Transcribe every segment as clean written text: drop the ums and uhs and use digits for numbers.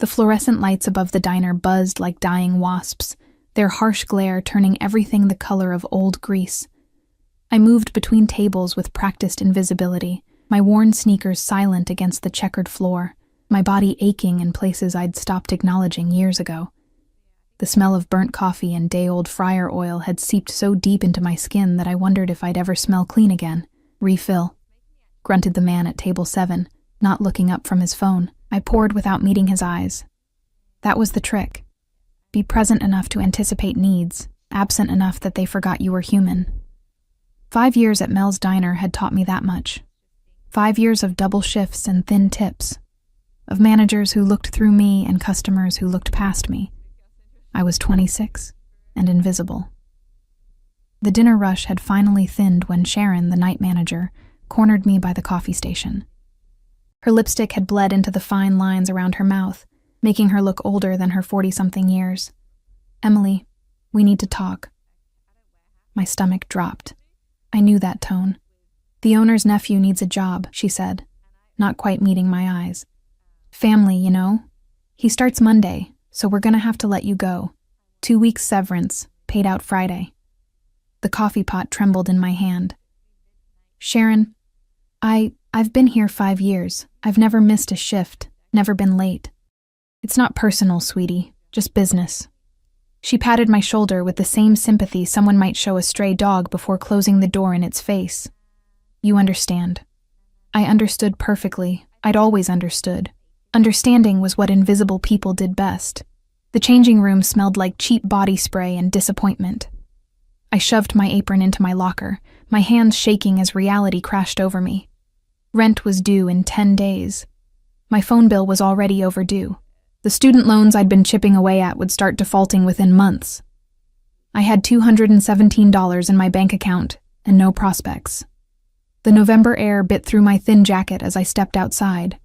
The fluorescent lights above the diner buzzed like dying wasps, their harsh glare turning everything the color of old grease. I moved between tables with practiced invisibility, my worn sneakers silent against the checkered floor, my body aching in places I'd stopped acknowledging years ago. The smell of burnt coffee and day-old fryer oil had seeped so deep into my skin that I wondered if I'd ever smell clean again. "Refill," grunted the man at table 7, not looking up from his phone. I poured without meeting his eyes. That was the trick. Be present enough to anticipate needs, absent enough that they forgot you were human. 5 years at Mel's Diner had taught me that much. 5 years of double shifts and thin tips, of managers who looked through me and customers who looked past me. I was 26 and invisible. The dinner rush had finally thinned when Sharon, the night manager, cornered me by the coffee station. Her lipstick had bled into the fine lines around her mouth, making her look older than her 40-something years. "Emily, we need to talk." My stomach dropped. I knew that tone. "The owner's nephew needs a job," she said, not quite meeting my eyes. "Family, you know. He starts Monday, so we're gonna have to let you go. 2 weeks severance, paid out Friday." The coffee pot trembled in my hand. "Sharon, I've been here 5 years. I've never missed a shift, never been late. It's not personal, sweetie, just business." She patted my shoulder with the same sympathy someone might show a stray dog before closing the door in its face. "You understand." I understood perfectly. I'd always understood. Understanding was what invisible people did best. The changing room smelled like cheap body spray and disappointment. I shoved my apron into my locker, my hands shaking as reality crashed over me. Rent was due in 10 days. My phone bill was already overdue. The student loans I'd been chipping away at would start defaulting within months. I had $217 in my bank account and no prospects. The November air bit through my thin jacket as I stepped outside.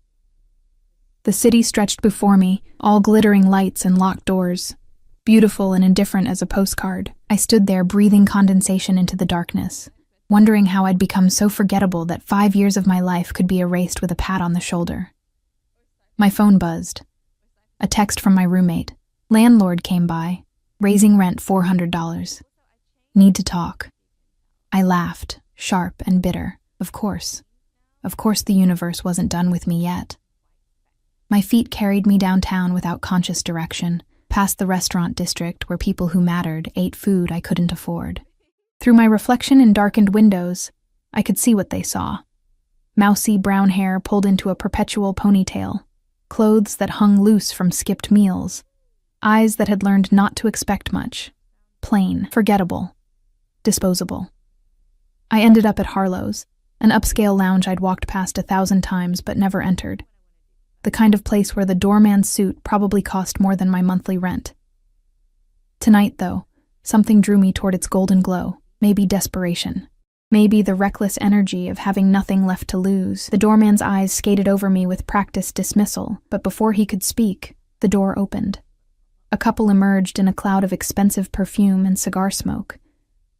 The city stretched before me, all glittering lights and locked doors. Beautiful and indifferent as a postcard, I stood there breathing condensation into the darkness, wondering how I'd become so forgettable that 5 years of my life could be erased with a pat on the shoulder. My phone buzzed. A text from my roommate. "Landlord came by, raising rent $400. Need to talk." I laughed, sharp and bitter. Of course. Of course the universe wasn't done with me yet. My feet carried me downtown without conscious direction, past the restaurant district where people who mattered ate food I couldn't afford. Through my reflection in darkened windows, I could see what they saw. Mousy brown hair pulled into a perpetual ponytail, clothes that hung loose from skipped meals, eyes that had learned not to expect much, plain, forgettable, disposable. I ended up at Harlow's, an upscale lounge I'd walked past 1,000 times but never entered. The kind of place where the doorman's suit probably cost more than my monthly rent. Tonight, though, something drew me toward its golden glow, maybe desperation. Maybe the reckless energy of having nothing left to lose. The doorman's eyes skated over me with practiced dismissal, but before he could speak, the door opened. A couple emerged in a cloud of expensive perfume and cigar smoke,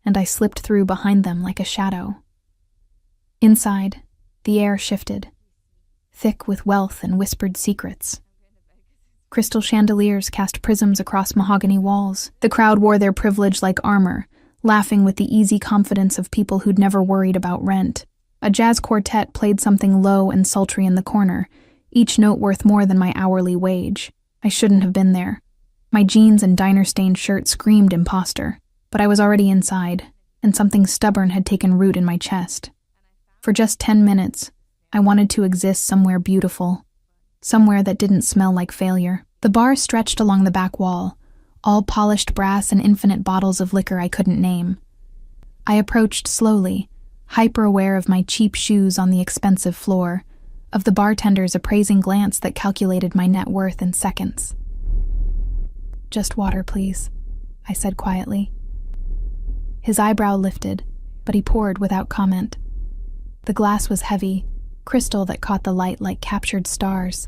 and I slipped through behind them like a shadow. Inside, the air shifted, thick with wealth and whispered secrets. Crystal chandeliers cast prisms across mahogany walls. The crowd wore their privilege like armor, laughing with the easy confidence of people who'd never worried about rent. A jazz quartet played something low and sultry in the corner, each note worth more than my hourly wage. I shouldn't have been there. My jeans and diner-stained shirt screamed imposter, but I was already inside, and something stubborn had taken root in my chest. For just 10 minutes, I wanted to exist somewhere beautiful, somewhere that didn't smell like failure. The bar stretched along the back wall, all polished brass and infinite bottles of liquor I couldn't name. I approached slowly, hyper-aware of my cheap shoes on the expensive floor, of the bartender's appraising glance that calculated my net worth in seconds. "Just water, please," I said quietly. His eyebrow lifted, but he poured without comment. The glass was heavy, crystal that caught the light like captured stars.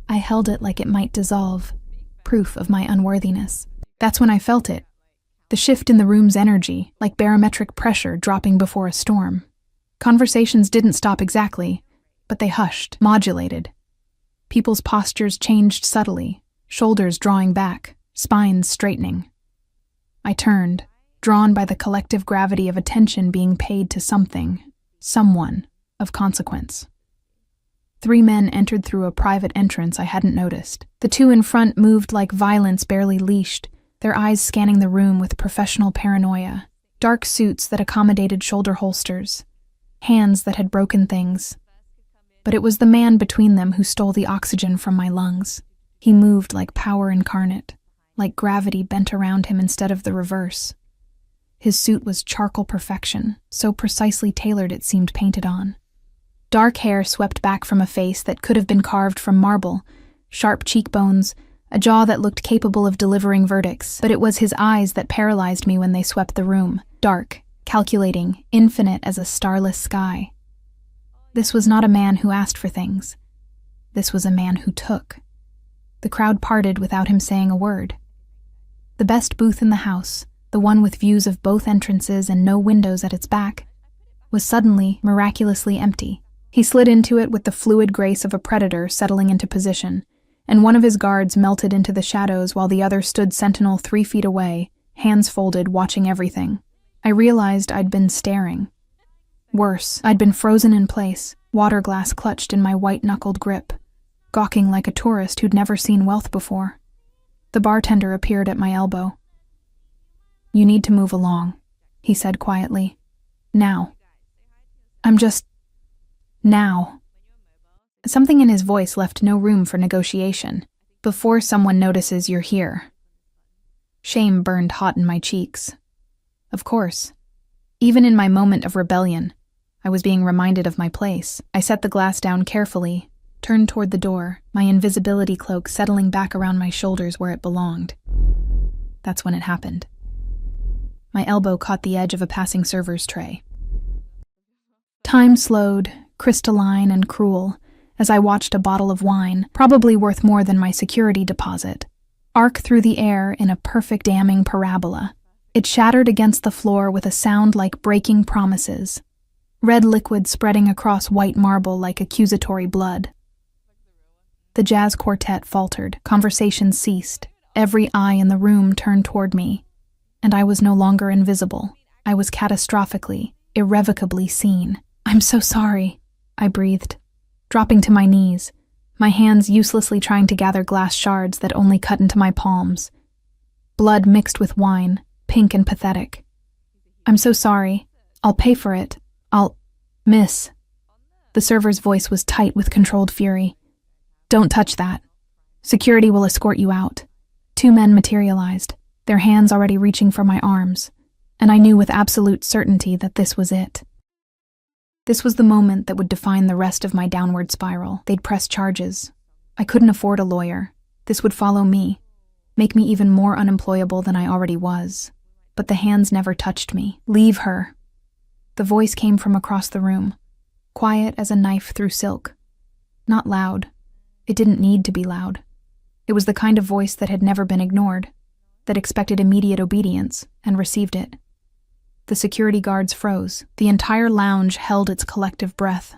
I held it like it might dissolve, proof of my unworthiness. That's when I felt it. The shift in the room's energy, like barometric pressure dropping before a storm. Conversations didn't stop exactly, but they hushed, modulated. People's postures changed subtly, shoulders drawing back, spines straightening. I turned, drawn by the collective gravity of attention being paid to something, someone, of consequence. 3 men entered through a private entrance I hadn't noticed. The 2 in front moved like violence barely leashed, their eyes scanning the room with professional paranoia. Dark suits that accommodated shoulder holsters, hands that had broken things. But it was the man between them who stole the oxygen from my lungs. He moved like power incarnate, like gravity bent around him instead of the reverse. His suit was charcoal perfection, so precisely tailored it seemed painted on. Dark hair swept back from a face that could have been carved from marble, sharp cheekbones, a jaw that looked capable of delivering verdicts, but it was his eyes that paralyzed me when they swept the room, dark, calculating, infinite as a starless sky. This was not a man who asked for things. This was a man who took. The crowd parted without him saying a word. The best booth in the house, the one with views of both entrances and no windows at its back, was suddenly, miraculously empty. He slid into it with the fluid grace of a predator settling into position, and one of his guards melted into the shadows while the other stood sentinel 3 feet away, hands folded, watching everything. I realized I'd been staring. Worse, I'd been frozen in place, water glass clutched in my white-knuckled grip, gawking like a tourist who'd never seen wealth before. The bartender appeared at my elbow. "You need to move along," he said quietly. "Now." Now. Something in his voice left no room for negotiation. "Before someone notices you're here." Shame burned hot in my cheeks. Of course. Even in my moment of rebellion, I was being reminded of my place. I set the glass down carefully, turned toward the door, my invisibility cloak settling back around my shoulders where it belonged. That's when it happened. My elbow caught the edge of a passing server's tray. Time slowed, crystalline and cruel, as I watched a bottle of wine, probably worth more than my security deposit, arc through the air in a perfect damning parabola. It shattered against the floor with a sound like breaking promises, red liquid spreading across white marble like accusatory blood. The jazz quartet faltered, conversation ceased, every eye in the room turned toward me, and I was no longer invisible. I was catastrophically, irrevocably seen. "I'm so sorry," I breathed, dropping to my knees, my hands uselessly trying to gather glass shards that only cut into my palms. Blood mixed with wine, pink and pathetic. "I'm so sorry. I'll pay for it. Miss." The server's voice was tight with controlled fury. "Don't touch that. Security will escort you out." 2 men materialized, their hands already reaching for my arms, and I knew with absolute certainty that this was it. This was the moment that would define the rest of my downward spiral. They'd press charges. I couldn't afford a lawyer. This would follow me, make me even more unemployable than I already was. But the hands never touched me. "Leave her." The voice came from across the room, quiet as a knife through silk. Not loud. It didn't need to be loud. It was the kind of voice that had never been ignored, that expected immediate obedience and received it. The security guards froze. The entire lounge held its collective breath.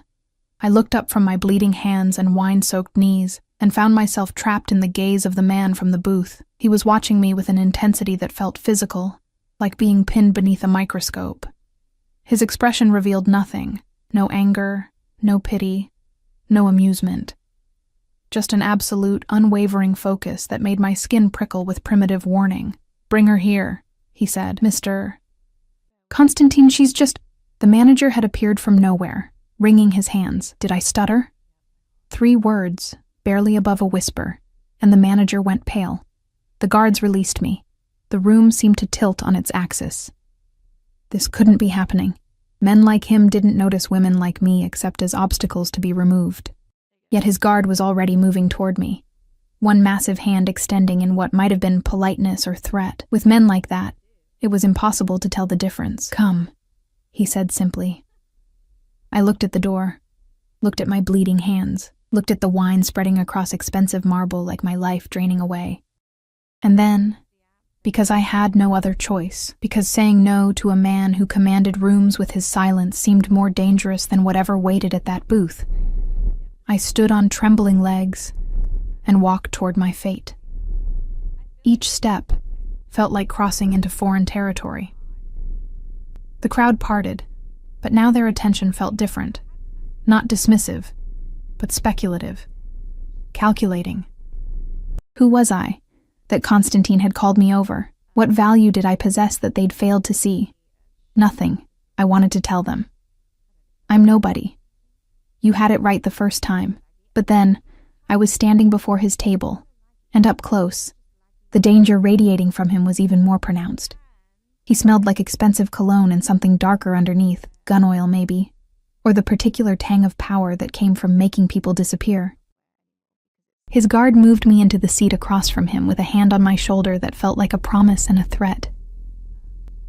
I looked up from my bleeding hands and wine-soaked knees and found myself trapped in the gaze of the man from the booth. He was watching me with an intensity that felt physical, like being pinned beneath a microscope. His expression revealed nothing. No anger, no pity, no amusement. Just an absolute, unwavering focus that made my skin prickle with primitive warning. "Bring her here," he said. "Mr. Constantine, she's just—" The manager had appeared from nowhere, wringing his hands. Did I stutter? 3 words, barely above a whisper, and the manager went pale. The guards released me. The room seemed to tilt on its axis. This couldn't be happening. Men like him didn't notice women like me except as obstacles to be removed. Yet his guard was already moving toward me, one massive hand extending in what might have been politeness or threat. With men like that, it was impossible to tell the difference. "Come," he said simply. I looked at the door, looked at my bleeding hands, looked at the wine spreading across expensive marble like my life draining away. And then, because I had no other choice, because saying no to a man who commanded rooms with his silence seemed more dangerous than whatever waited at that booth, I stood on trembling legs and walked toward my fate. Each step felt like crossing into foreign territory. The crowd parted, but now their attention felt different. Not dismissive, but speculative, calculating. Who was I, that Constantine had called me over? What value did I possess that they'd failed to see? Nothing, I wanted to tell them. I'm nobody. You had it right the first time, but then I was standing before his table, and up close, the danger radiating from him was even more pronounced. He smelled like expensive cologne and something darker underneath, gun oil maybe, or the particular tang of power that came from making people disappear. His guard moved me into the seat across from him with a hand on my shoulder that felt like a promise and a threat.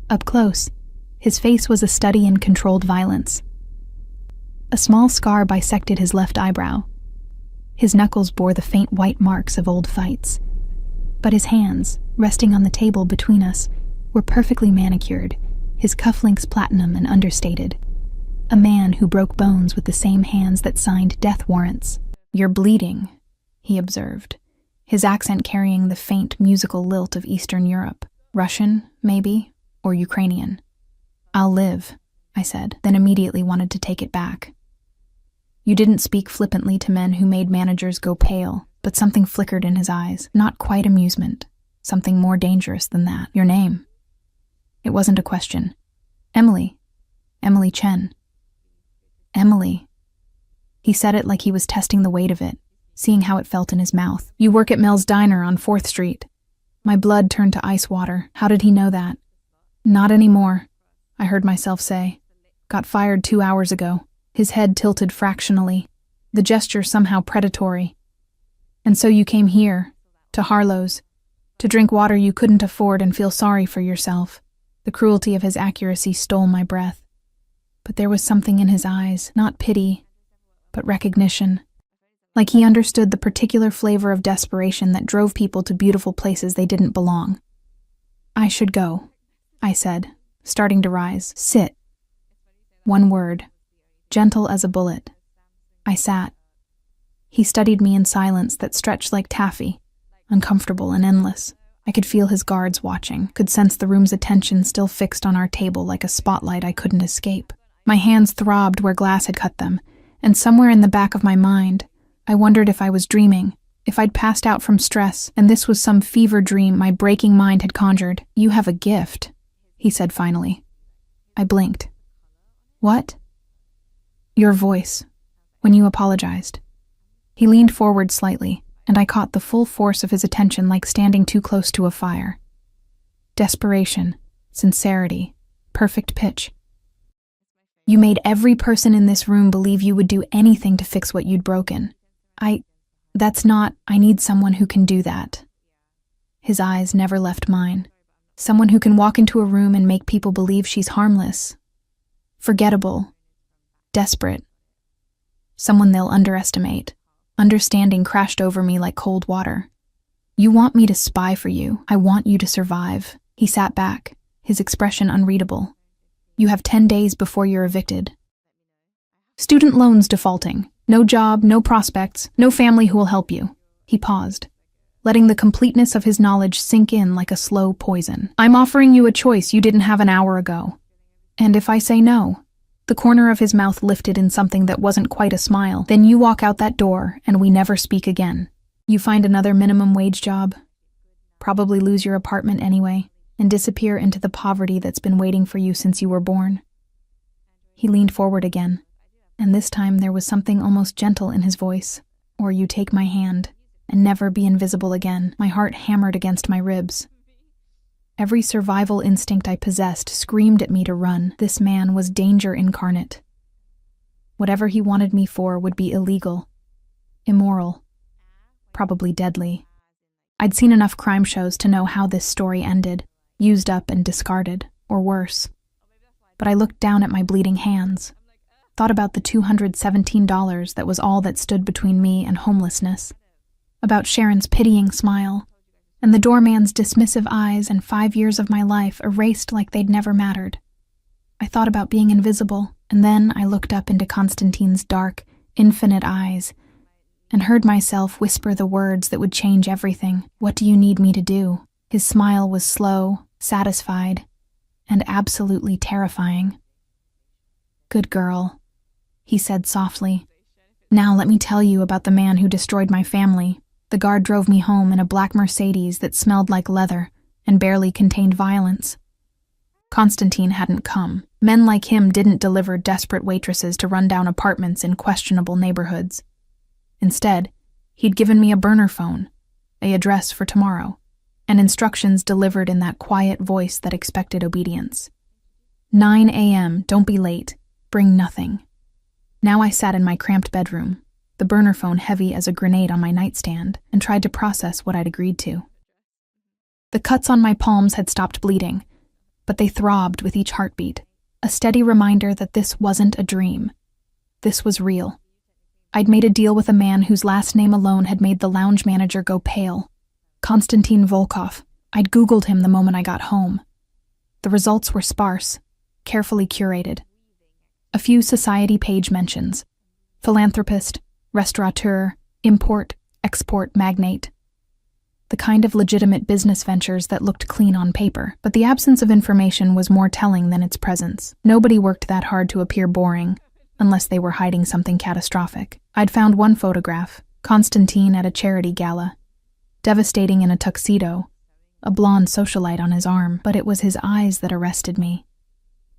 Up close, his face was a study in controlled violence. A small scar bisected his left eyebrow. His knuckles bore the faint white marks of old fights. But his hands, resting on the table between us, were perfectly manicured, his cufflinks platinum and understated. A man who broke bones with the same hands that signed death warrants. "You're bleeding," he observed, his accent carrying the faint musical lilt of Eastern Europe. "Russian, maybe, or Ukrainian." "I'll live," I said, then immediately wanted to take it back. You didn't speak flippantly to men who made managers go pale, but something flickered in his eyes, not quite amusement, something more dangerous than that. "Your name?" It wasn't a question. "Emily. Emily Chen." "Emily." He said it like he was testing the weight of it, seeing how it felt in his mouth. "You work at Mel's Diner on 4th Street. My blood turned to ice water. How did he know that? "Not anymore," I heard myself say. "Got fired 2 hours ago." His head tilted fractionally, the gesture somehow predatory. "And so you came here, to Harlow's, to drink water you couldn't afford and feel sorry for yourself." The cruelty of his accuracy stole my breath. But there was something in his eyes, not pity, but recognition. Like he understood the particular flavor of desperation that drove people to beautiful places they didn't belong. "I should go," I said, starting to rise. "Sit." One word, gentle as a bullet. I sat. He studied me in silence that stretched like taffy, uncomfortable and endless. I could feel his guards watching, could sense the room's attention still fixed on our table like a spotlight I couldn't escape. My hands throbbed where glass had cut them, and somewhere in the back of my mind, I wondered if I was dreaming, if I'd passed out from stress, and this was some fever dream my breaking mind had conjured. "You have a gift," he said finally. I blinked. "What?" "Your voice, when you apologized." He leaned forward slightly, and I caught the full force of his attention like standing too close to a fire. Desperation, sincerity, perfect pitch. "You made every person in this room believe you would do anything to fix what you'd broken. I need someone who can do that." His eyes never left mine. Someone who can walk into a room and make people believe she's harmless, forgettable, desperate. Someone they'll underestimate. Understanding crashed over me like cold water. "You want me to spy for you. I want you to survive." He sat back, his expression unreadable. "You have 10 days before you're evicted. Student loans defaulting. No job, no prospects, no family who will help you." He paused, letting the completeness of his knowledge sink in like a slow poison. "I'm offering you a choice you didn't have an hour ago. And if I say no," the corner of his mouth lifted in something that wasn't quite a smile, "then you walk out that door and we never speak again. You find another minimum wage job, probably lose your apartment anyway, and disappear into the poverty that's been waiting for you since you were born." He leaned forward again, and this time there was something almost gentle in his voice. "Or you take my hand and never be invisible again." My heart hammered against my ribs. Every survival instinct I possessed screamed at me to run. This man was danger incarnate. Whatever he wanted me for would be illegal, immoral, probably deadly. I'd seen enough crime shows to know how this story ended, used up and discarded, or worse. But I looked down at my bleeding hands, thought about the $217 that was all that stood between me and homelessness, about Sharon's pitying smile, and the doorman's dismissive eyes and 5 years of my life erased like they'd never mattered. I thought about being invisible, and then I looked up into Constantine's dark, infinite eyes, and heard myself whisper the words that would change everything. "What do you need me to do?" His smile was slow, satisfied, and absolutely terrifying. "Good girl," he said softly. "Now let me tell you about the man who destroyed my family." The guard drove me home in a black Mercedes that smelled like leather and barely contained violence. Constantine hadn't come. Men like him didn't deliver desperate waitresses to run down apartments in questionable neighborhoods. Instead, he'd given me a burner phone, an address for tomorrow, and instructions delivered in that quiet voice that expected obedience. 9 a.m., don't be late, bring nothing. Now I sat in my cramped bedroom, the burner phone heavy as a grenade on my nightstand, and tried to process what I'd agreed to. The cuts on my palms had stopped bleeding, but they throbbed with each heartbeat, a steady reminder that this wasn't a dream. This was real. I'd made a deal with a man whose last name alone had made the lounge manager go pale. Konstantin Volkov. I'd Googled him the moment I got home. The results were sparse, carefully curated. A few society page mentions: philanthropist, restaurateur, import-export magnate. The kind of legitimate business ventures that looked clean on paper, but the absence of information was more telling than its presence. Nobody worked that hard to appear boring, unless they were hiding something catastrophic. I'd found one photograph, Constantine at a charity gala, devastating in a tuxedo, a blonde socialite on his arm, but it was his eyes that arrested me.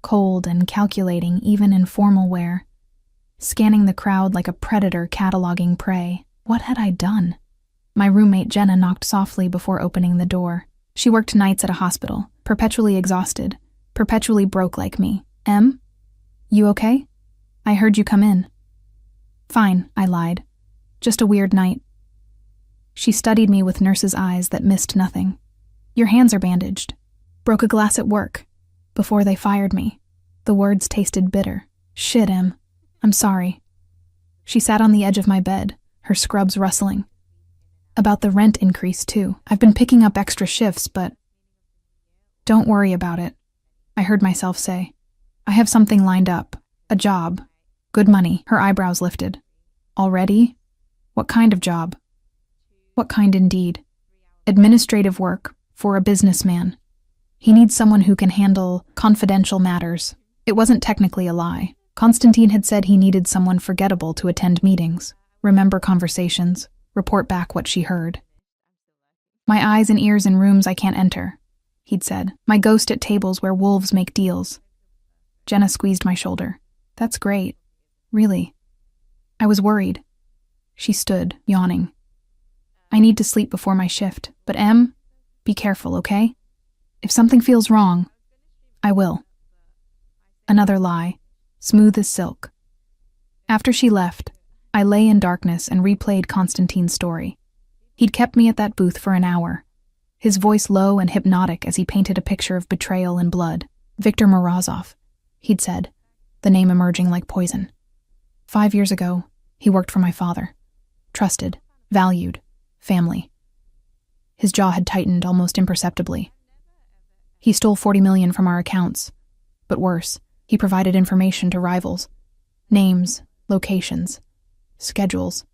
Cold and calculating even in formal wear, scanning the crowd like a predator cataloging prey. What had I done? My roommate Jenna knocked softly before opening the door. She worked nights at a hospital, perpetually exhausted, perpetually broke like me. "Em? You okay? I heard you come in." "Fine," I lied. "Just a weird night." She studied me with nurse's eyes that missed nothing. "Your hands are bandaged. Broke a glass at work. Before they fired me." The words tasted bitter. "Shit, Em. I'm sorry." She sat on the edge of my bed, her scrubs rustling. "About the rent increase, too. I've been picking up extra shifts, but—" "Don't worry about it," I heard myself say. "I have something lined up. A job. Good money." Her eyebrows lifted. "Already? What kind of job?" What kind indeed? Administrative work for a businessman. He needs someone who can handle confidential matters. It wasn't technically a lie. Constantine had said he needed someone forgettable to attend meetings, remember conversations, report back what she heard. "My eyes and ears in rooms I can't enter," he'd said. "My ghost at tables where wolves make deals." Jenna squeezed my shoulder. "That's great. Really." I was worried. She stood, yawning. "I need to sleep before my shift, but Em, be careful, okay? If something feels wrong, I will." Another lie, smooth as silk. After she left, I lay in darkness and replayed Constantine's story. He'd kept me at that booth for an hour, his voice low and hypnotic as he painted a picture of betrayal and blood. "Viktor Morozov," he'd said, the name emerging like poison. 5 years ago, he worked for my father. Trusted, valued, family. His jaw had tightened almost imperceptibly. He stole $40 million from our accounts, but worse, he provided information to rivals. Names, locations, schedules.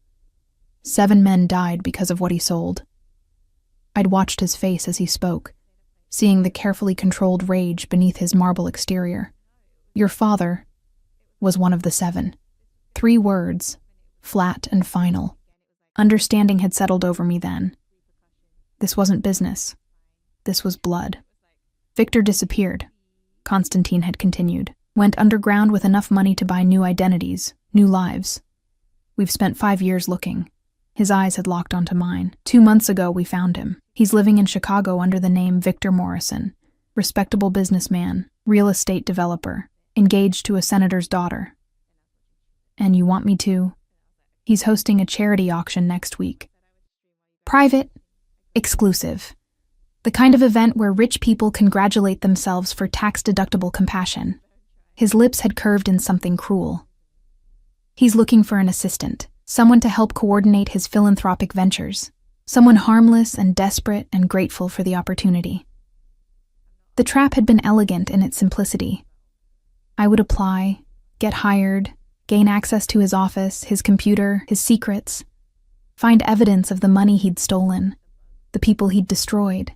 7 men died because of what he sold. I'd watched his face as he spoke, seeing the carefully controlled rage beneath his marble exterior. "Your father was one of the 7. 3 words, flat and final. Understanding had settled over me then. This wasn't business. This was blood. Victor disappeared," Constantine had continued. "Went underground with enough money to buy new identities, new lives. We've spent 5 years looking." His eyes had locked onto mine. 2 months ago, we found him. He's living in Chicago under the name Victor Morrison. Respectable businessman, real estate developer, engaged to a senator's daughter. "And you want me to?" "He's hosting a charity auction next week. Private, exclusive. The kind of event where rich people congratulate themselves for tax-deductible compassion." His lips had curved in something cruel. "He's looking for an assistant, someone to help coordinate his philanthropic ventures, someone harmless and desperate and grateful for the opportunity." The trap had been elegant in its simplicity. I would apply, get hired, gain access to his office, his computer, his secrets. Find evidence of the money he'd stolen, the people he'd destroyed.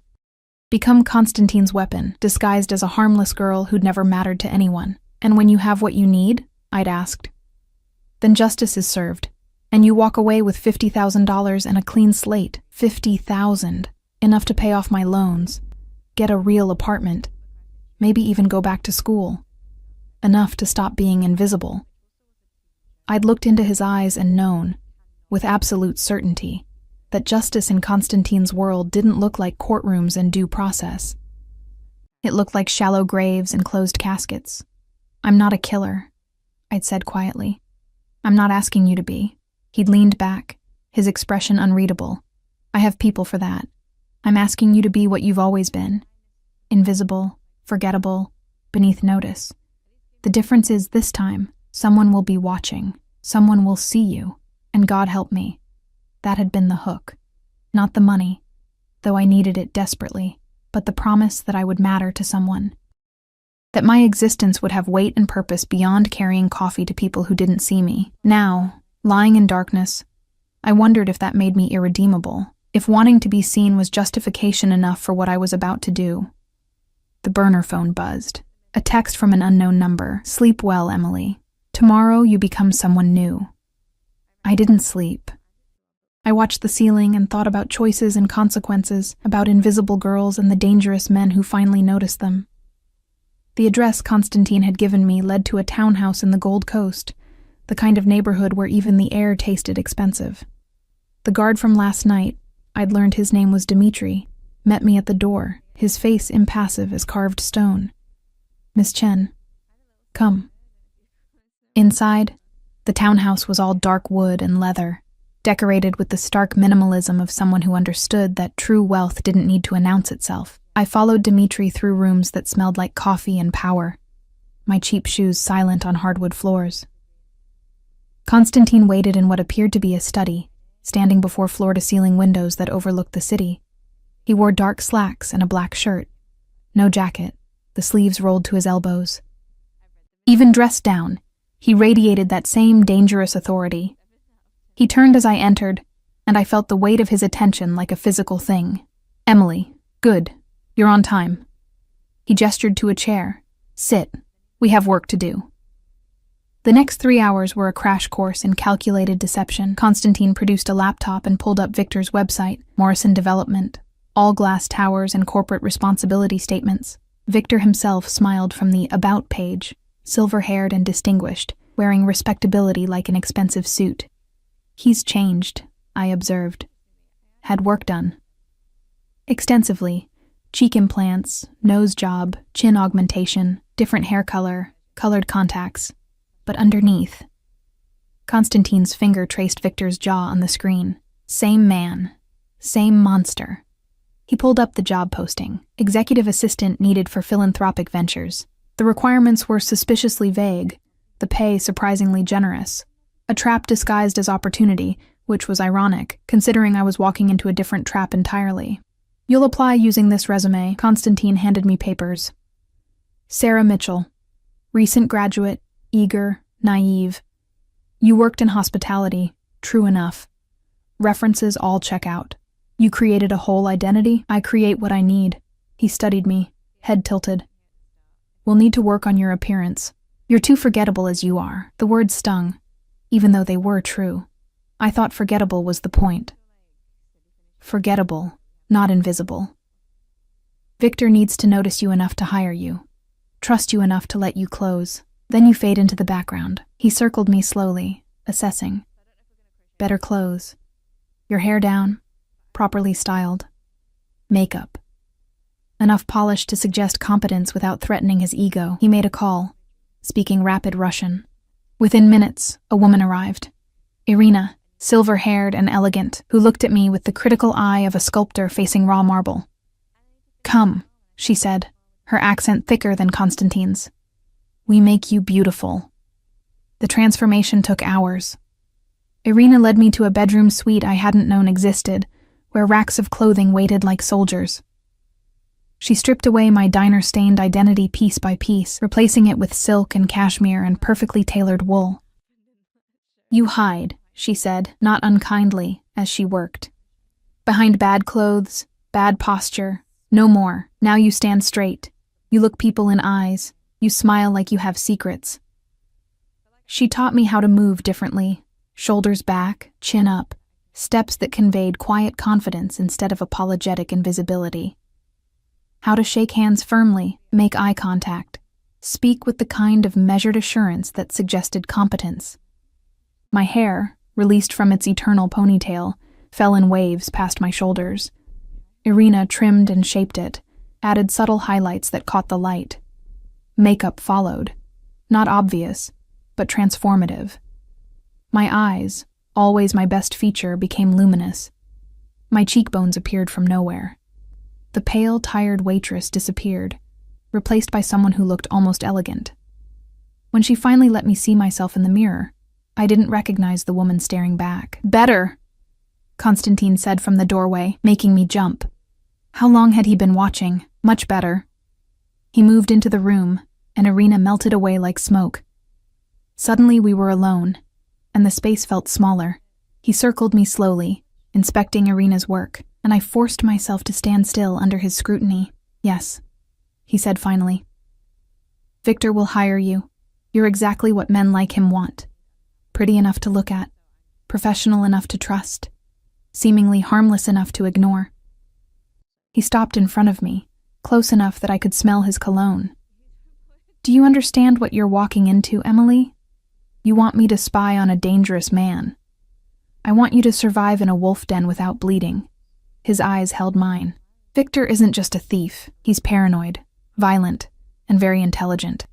Become Constantine's weapon, disguised as a harmless girl who'd never mattered to anyone. And when you have what you need, I'd asked, then justice is served, and you walk away with $50,000 and a clean slate. $50,000, enough to pay off my loans, get a real apartment, maybe even go back to school, enough to stop being invisible. I'd looked into his eyes and known, with absolute certainty, that justice in Constantine's world didn't look like courtrooms and due process. It looked like shallow graves and closed caskets. I'm not a killer, I'd said quietly. I'm not asking you to be. He'd leaned back, his expression unreadable. I have people for that. I'm asking you to be what you've always been. Invisible, forgettable, beneath notice. The difference is this time, someone will be watching. Someone will see you. And God help me. That had been the hook. Not the money, though I needed it desperately, but the promise that I would matter to someone. That my existence would have weight and purpose beyond carrying coffee to people who didn't see me. Now, lying in darkness, I wondered if that made me irredeemable, if wanting to be seen was justification enough for what I was about to do. The burner phone buzzed. A text from an unknown number. Sleep well, Emily. Tomorrow you become someone new. I didn't sleep. I watched the ceiling and thought about choices and consequences, about invisible girls and the dangerous men who finally noticed them. The address Constantine had given me led to a townhouse in the Gold Coast, the kind of neighborhood where even the air tasted expensive. The guard from last night, I'd learned his name was Dmitri, met me at the door, his face impassive as carved stone. Miss Chen, come. Inside, the townhouse was all dark wood and leather, decorated with the stark minimalism of someone who understood that true wealth didn't need to announce itself. I followed Dmitri through rooms that smelled like coffee and power, my cheap shoes silent on hardwood floors. Constantine waited in what appeared to be a study, standing before floor-to-ceiling windows that overlooked the city. He wore dark slacks and a black shirt, no jacket, the sleeves rolled to his elbows. Even dressed down, he radiated that same dangerous authority. He turned as I entered, and I felt the weight of his attention like a physical thing. Emily, good. You're on time. He gestured to a chair. Sit. We have work to do. The next 3 hours were a crash course in calculated deception. Constantine produced a laptop and pulled up Victor's website, Morrison Development, all glass towers and corporate responsibility statements. Victor himself smiled from the About page, silver-haired and distinguished, wearing respectability like an expensive suit. He's changed, I observed. Had work done. Extensively. Cheek implants, nose job, chin augmentation, different hair color, colored contacts. But underneath, Constantine's finger traced Victor's jaw on the screen. Same man. Same monster. He pulled up the job posting. Executive assistant needed for philanthropic ventures. The requirements were suspiciously vague, the pay surprisingly generous. A trap disguised as opportunity, which was ironic, considering I was walking into a different trap entirely. You'll apply using this resume. Constantine handed me papers. Sarah Mitchell. Recent graduate, eager, naive. You worked in hospitality. True enough. References all check out. You created a whole identity. I create what I need. He studied me, head tilted. We'll need to work on your appearance. You're too forgettable as you are. The words stung, even though they were true. I thought forgettable was the point. Forgettable. Not invisible. Victor needs to notice you enough to hire you, trust you enough to let you close. Then you fade into the background. He circled me slowly, assessing. Better clothes. Your hair down, properly styled. Makeup. Enough polish to suggest competence without threatening his ego. He made a call, speaking rapid Russian. Within minutes, a woman arrived. Irina. Silver-haired and elegant, who looked at me with the critical eye of a sculptor facing raw marble. Come, she said, her accent thicker than Constantine's. We make you beautiful. The transformation took hours. Irina led me to a bedroom suite I hadn't known existed, where racks of clothing waited like soldiers. She stripped away my diner-stained identity piece by piece, replacing it with silk and cashmere and perfectly tailored wool. You hide, she said, not unkindly, as she worked. Behind bad clothes, bad posture, no more. Now you stand straight. You look people in eyes. You smile like you have secrets. She taught me how to move differently, shoulders back, chin up, steps that conveyed quiet confidence instead of apologetic invisibility. How to shake hands firmly, make eye contact, speak with the kind of measured assurance that suggested competence. My hair, released from its eternal ponytail, fell in waves past my shoulders. Irina trimmed and shaped it, added subtle highlights that caught the light. Makeup followed, not obvious, but transformative. My eyes, always my best feature, became luminous. My cheekbones appeared from nowhere. The pale, tired waitress disappeared, replaced by someone who looked almost elegant. When she finally let me see myself in the mirror, I didn't recognize the woman staring back. "Better," Constantine said from the doorway, making me jump. How long had he been watching? Much better. He moved into the room, and Irina melted away like smoke. Suddenly we were alone, and the space felt smaller. He circled me slowly, inspecting Irina's work, and I forced myself to stand still under his scrutiny. "Yes," he said finally. "Victor will hire you. You're exactly what men like him want. Pretty enough to look at, professional enough to trust, seemingly harmless enough to ignore." He stopped in front of me, close enough that I could smell his cologne. "Do you understand what you're walking into, Emily? You want me to spy on a dangerous man. I want you to survive in a wolf den without bleeding." His eyes held mine. "Victor isn't just a thief. He's paranoid, violent, and very intelligent.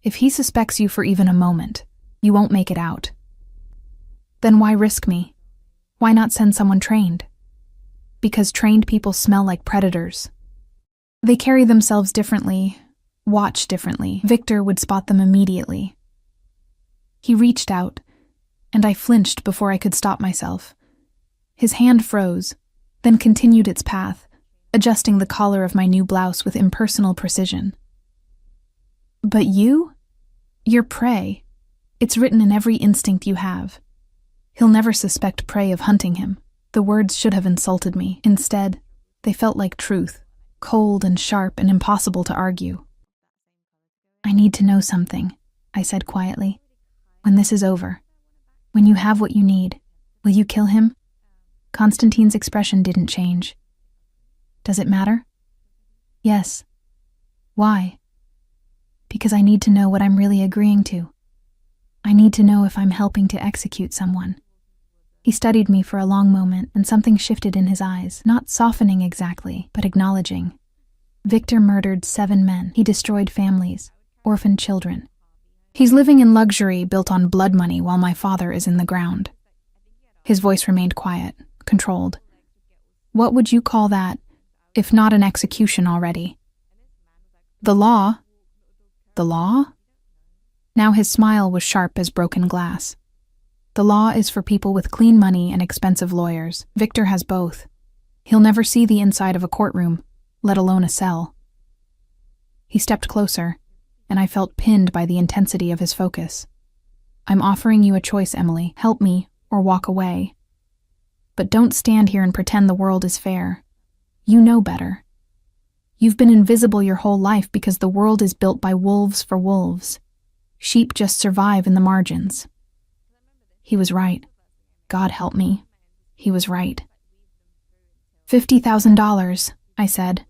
If he suspects you for even a moment, you won't make it out. Then why risk me? Why not send someone trained? Because trained people smell like predators. They carry themselves differently, watch differently. Victor would spot them immediately." He reached out, and I flinched before I could stop myself. His hand froze, then continued its path, adjusting the collar of my new blouse with impersonal precision. "But you? You're prey. It's written in every instinct you have. He'll never suspect prey of hunting him." The words should have insulted me. Instead, they felt like truth, cold and sharp and impossible to argue. "I need to know something," I said quietly. "When this is over, when you have what you need, will you kill him?" Constantine's expression didn't change. "Does it matter?" "Yes." "Why?" "Because I need to know what I'm really agreeing to. I need to know if I'm helping to execute someone." He studied me for a long moment, and something shifted in his eyes, not softening exactly, but acknowledging. "Victor murdered 7 men. He destroyed families, orphaned children. He's living in luxury built on blood money while my father is in the ground." His voice remained quiet, controlled. "What would you call that, if not an execution already?" "The law." "The law?" Now his smile was sharp as broken glass. "The law is for people with clean money and expensive lawyers. Victor has both. He'll never see the inside of a courtroom, let alone a cell." He stepped closer, and I felt pinned by the intensity of his focus. "I'm offering you a choice, Emily. Help me or walk away. But don't stand here and pretend the world is fair. You know better. You've been invisible your whole life because the world is built by wolves for wolves. Sheep just survive in the margins." He was right. God help me. He was right. $50,000, I said.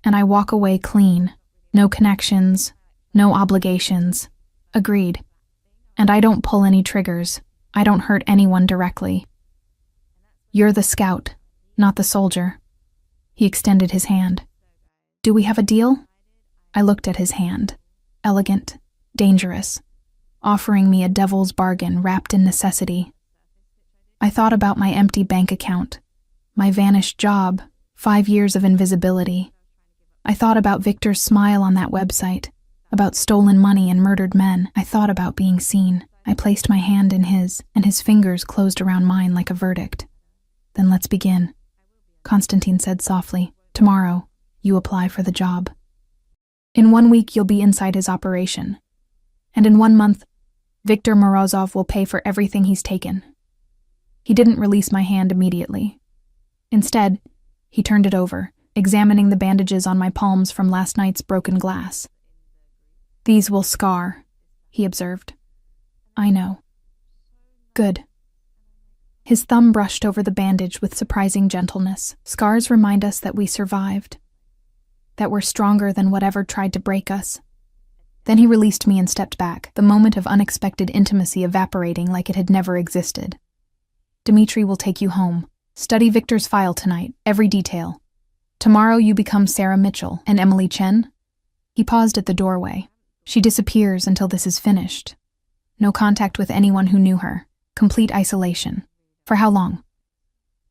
"And I walk away clean. No connections, no obligations." "Agreed. And I don't pull any triggers. I don't hurt anyone directly." "You're the scout, not the soldier." He extended his hand. "Do we have a deal?" I looked at his hand. Elegant, dangerous, offering me a devil's bargain wrapped in necessity. I thought about my empty bank account, my vanished job, 5 years of invisibility. I thought about Victor's smile on that website, about stolen money and murdered men. I thought about being seen. I placed my hand in his, and his fingers closed around mine like a verdict. "Then let's begin," Constantine said softly. "Tomorrow, you apply for the job. In 1 week, you'll be inside his operation. And in 1 month, Victor Morozov will pay for everything he's taken." He didn't release my hand immediately. Instead, he turned it over, examining the bandages on my palms from last night's broken glass. "These will scar," he observed. "I know." "Good." His thumb brushed over the bandage with surprising gentleness. "Scars remind us that we survived, that we're stronger than whatever tried to break us." Then he released me and stepped back, the moment of unexpected intimacy evaporating like it had never existed. "Dimitri will take you home. Study Victor's file tonight, every detail. Tomorrow you become Sarah Mitchell and Emily Chen." He paused at the doorway. "She disappears until this is finished. No contact with anyone who knew her. Complete isolation. For how long?"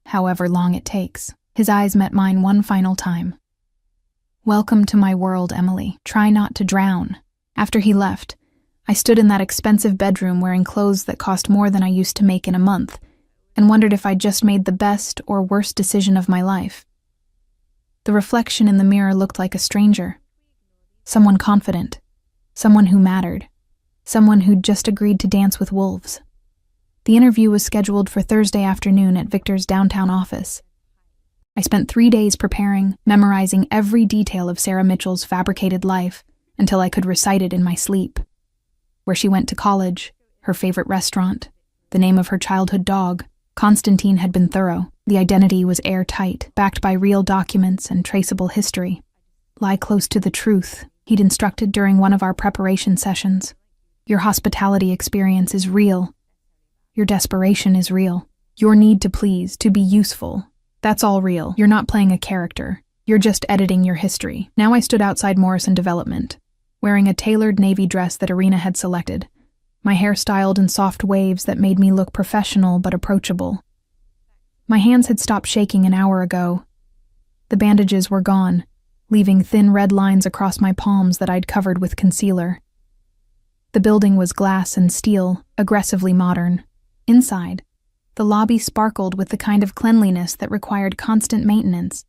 "However long it takes." His eyes met mine one final time. "Welcome to my world, Emily. Try not to drown." After he left, I stood in that expensive bedroom wearing clothes that cost more than I used to make in a month, and wondered if I'd just made the best or worst decision of my life. The reflection in the mirror looked like a stranger. Someone confident. Someone who mattered. Someone who'd just agreed to dance with wolves. The interview was scheduled for Thursday afternoon at Victor's downtown office. I spent 3 days preparing, memorizing every detail of Sarah Mitchell's fabricated life until I could recite it in my sleep. Where she went to college, her favorite restaurant, the name of her childhood dog. Constantine had been thorough. The identity was airtight, backed by real documents and traceable history. "Lie close to the truth," he'd instructed during one of our preparation sessions. "Your hospitality experience is real. Your desperation is real. Your need to please, to be useful. That's all real. You're not playing a character. You're just editing your history." Now I stood outside Morrison Development, wearing a tailored navy dress that Irina had selected, my hair styled in soft waves that made me look professional but approachable. My hands had stopped shaking an hour ago. The bandages were gone, leaving thin red lines across my palms that I'd covered with concealer. The building was glass and steel, aggressively modern. Inside, the lobby sparkled with the kind of cleanliness that required constant maintenance.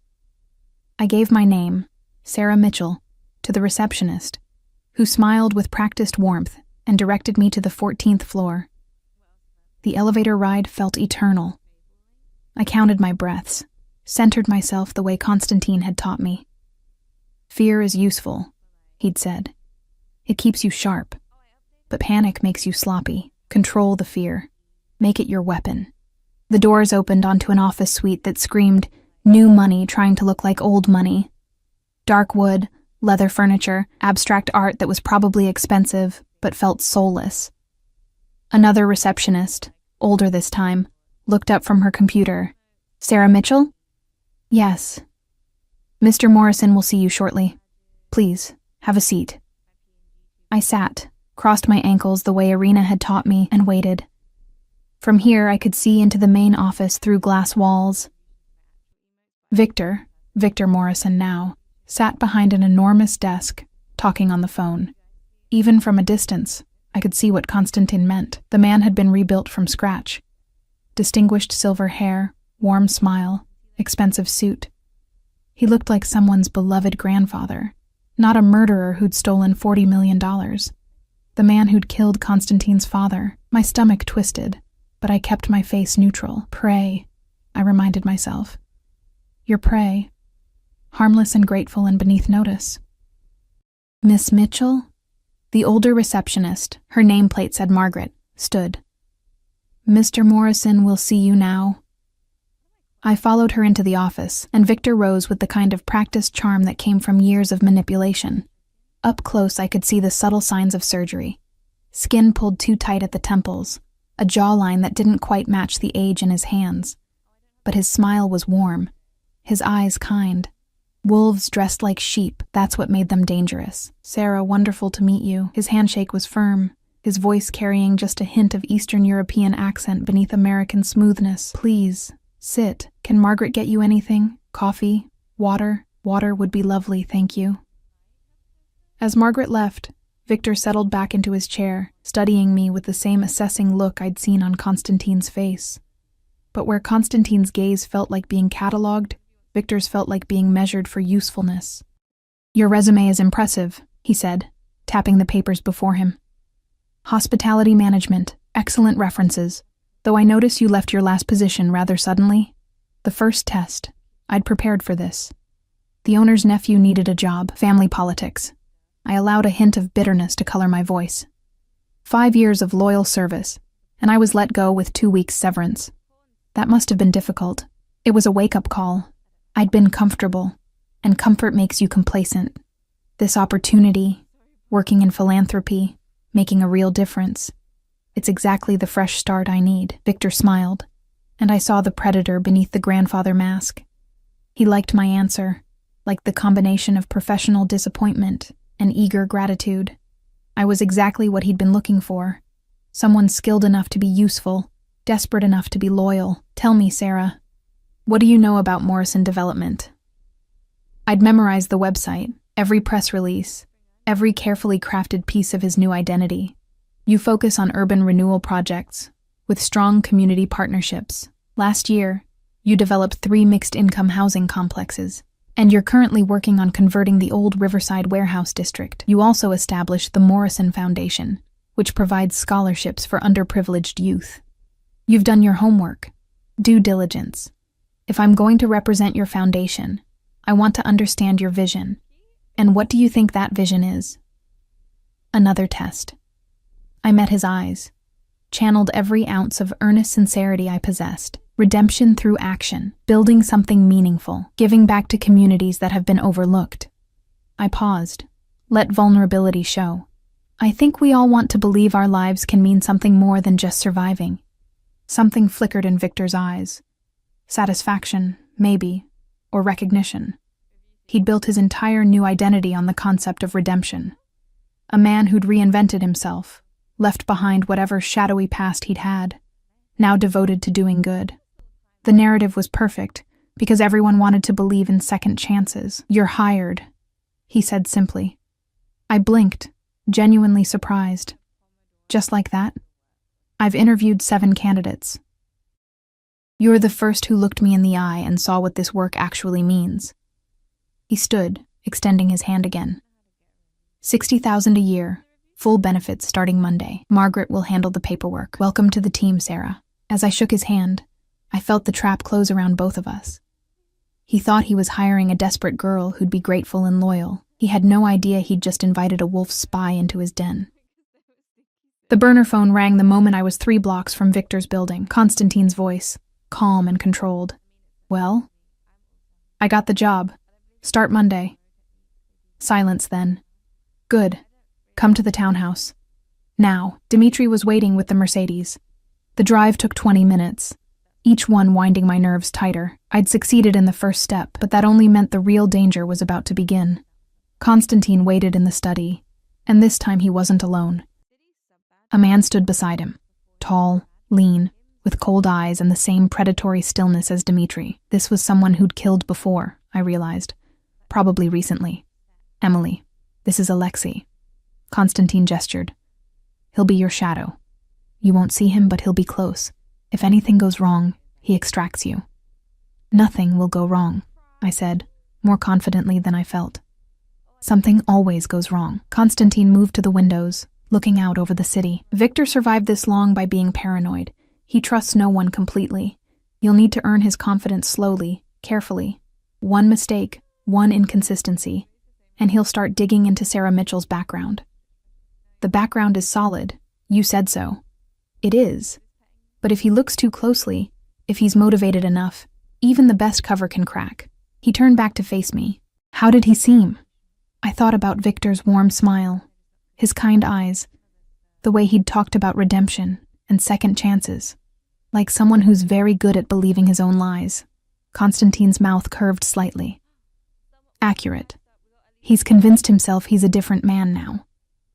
I gave my name, Sarah Mitchell, to the receptionist, who smiled with practiced warmth and directed me to the 14th floor. The elevator ride felt eternal. I counted my breaths, centered myself the way Constantine had taught me. "Fear is useful," he'd said. "It keeps you sharp. But panic makes you sloppy. Control the fear. Make it your weapon." The doors opened onto an office suite that screamed new money trying to look like old money. Dark wood, leather furniture, abstract art that was probably expensive but felt soulless. Another receptionist, older this time, looked up from her computer. "Sarah Mitchell?" "Yes." "Mr. Morrison will see you shortly. Please, have a seat." I sat, crossed my ankles the way Irina had taught me, and waited. From here I could see into the main office through glass walls. Victor Morrison now, sat behind an enormous desk, talking on the phone. Even from a distance, I could see what Constantine meant. The man had been rebuilt from scratch. Distinguished silver hair, warm smile, expensive suit. He looked like someone's beloved grandfather, not a murderer who'd stolen $40 million. The man who'd killed Constantine's father. My stomach twisted, but I kept my face neutral. "Prey," I reminded myself. "Your prey. Harmless and grateful and beneath notice." "Miss Mitchell?" The older receptionist, her nameplate said Margaret, stood. "Mr. Morrison will see you now." I followed her into the office, and Victor rose with the kind of practiced charm that came from years of manipulation. Up close I could see the subtle signs of surgery. Skin pulled too tight at the temples, a jawline that didn't quite match the age in his hands. But his smile was warm, his eyes kind. Wolves dressed like sheep, that's what made them dangerous. "Sarah, wonderful to meet you." His handshake was firm, his voice carrying just a hint of Eastern European accent beneath American smoothness. "Please, sit. Can Margaret get you anything? Coffee? Water? Water would be lovely, thank you." As Margaret left, Victor settled back into his chair, studying me with the same assessing look I'd seen on Constantine's face. But where Constantine's gaze felt like being catalogued, Victor's felt like being measured for usefulness. "Your resume is impressive," he said, tapping the papers before him. "Hospitality management, excellent references. Though I notice you left your last position rather suddenly. The first test. I'd prepared for this. The owner's nephew needed a job, family politics. I allowed a hint of bitterness to color my voice. 5 years of loyal service, and I was let go with 2 weeks severance. That must have been difficult. It was a wake-up call. I'd been comfortable, and comfort makes you complacent. This opportunity, working in philanthropy, making a real difference. It's exactly the fresh start I need. Victor smiled, and I saw the predator beneath the grandfather mask. He liked my answer, liked the combination of professional disappointment and eager gratitude. I was exactly what he'd been looking for. Someone skilled enough to be useful, desperate enough to be loyal. Tell me, Sarah, what do you know about Morrison Development? I'd memorized the website, every press release, every carefully crafted piece of his new identity. You focus on urban renewal projects, with strong community partnerships. Last year, you developed 3 mixed-income housing complexes, and you're currently working on converting the old Riverside Warehouse District. You also established the Morrison Foundation, which provides scholarships for underprivileged youth. You've done your homework, due diligence. If I'm going to represent your foundation, I want to understand your vision. And what do you think that vision is? Another test. I met his eyes, channeled every ounce of earnest sincerity I possessed. Redemption through action, building something meaningful, giving back to communities that have been overlooked. I paused, let vulnerability show. I think we all want to believe our lives can mean something more than just surviving. Something flickered in Victor's eyes. Satisfaction, maybe, or recognition. He'd built his entire new identity on the concept of redemption. A man who'd reinvented himself, left behind whatever shadowy past he'd had, now devoted to doing good. The narrative was perfect, because everyone wanted to believe in second chances. You're hired, he said simply. I blinked, genuinely surprised. Just like that? I've interviewed 7 candidates. You're the first who looked me in the eye and saw what this work actually means. He stood, extending his hand again. $60,000 a year, full benefits starting Monday. Margaret will handle the paperwork. Welcome to the team, Sarah. As I shook his hand, I felt the trap close around both of us. He thought he was hiring a desperate girl who'd be grateful and loyal. He had no idea he'd just invited a wolf spy into his den. The burner phone rang the moment I was 3 blocks from Victor's building. Constantine's voice, calm and controlled. Well? I got the job. Start Monday. Silence then. Good. Come to the townhouse. Now. Dimitri was waiting with the Mercedes. The drive took 20 minutes, each one winding my nerves tighter. I'd succeeded in the first step, but that only meant the real danger was about to begin. Constantine waited in the study, and this time he wasn't alone. A man stood beside him, tall, lean, with cold eyes and the same predatory stillness as Dimitri. This was someone who'd killed before, I realized. Probably recently. Emily, this is Alexei. Constantine gestured. He'll be your shadow. You won't see him, but he'll be close. If anything goes wrong, he extracts you. Nothing will go wrong, I said, more confidently than I felt. Something always goes wrong. Constantine moved to the windows, looking out over the city. Victor survived this long by being paranoid. He trusts no one completely. You'll need to earn his confidence slowly, carefully. One mistake, one inconsistency, and he'll start digging into Sarah Mitchell's background. The background is solid. You said so. It is. But if he looks too closely, if he's motivated enough, even the best cover can crack. He turned back to face me. How did he seem? I thought about Victor's warm smile, his kind eyes, the way he'd talked about redemption and second chances, like someone who's very good at believing his own lies. Constantine's mouth curved slightly. Accurate. He's convinced himself he's a different man now,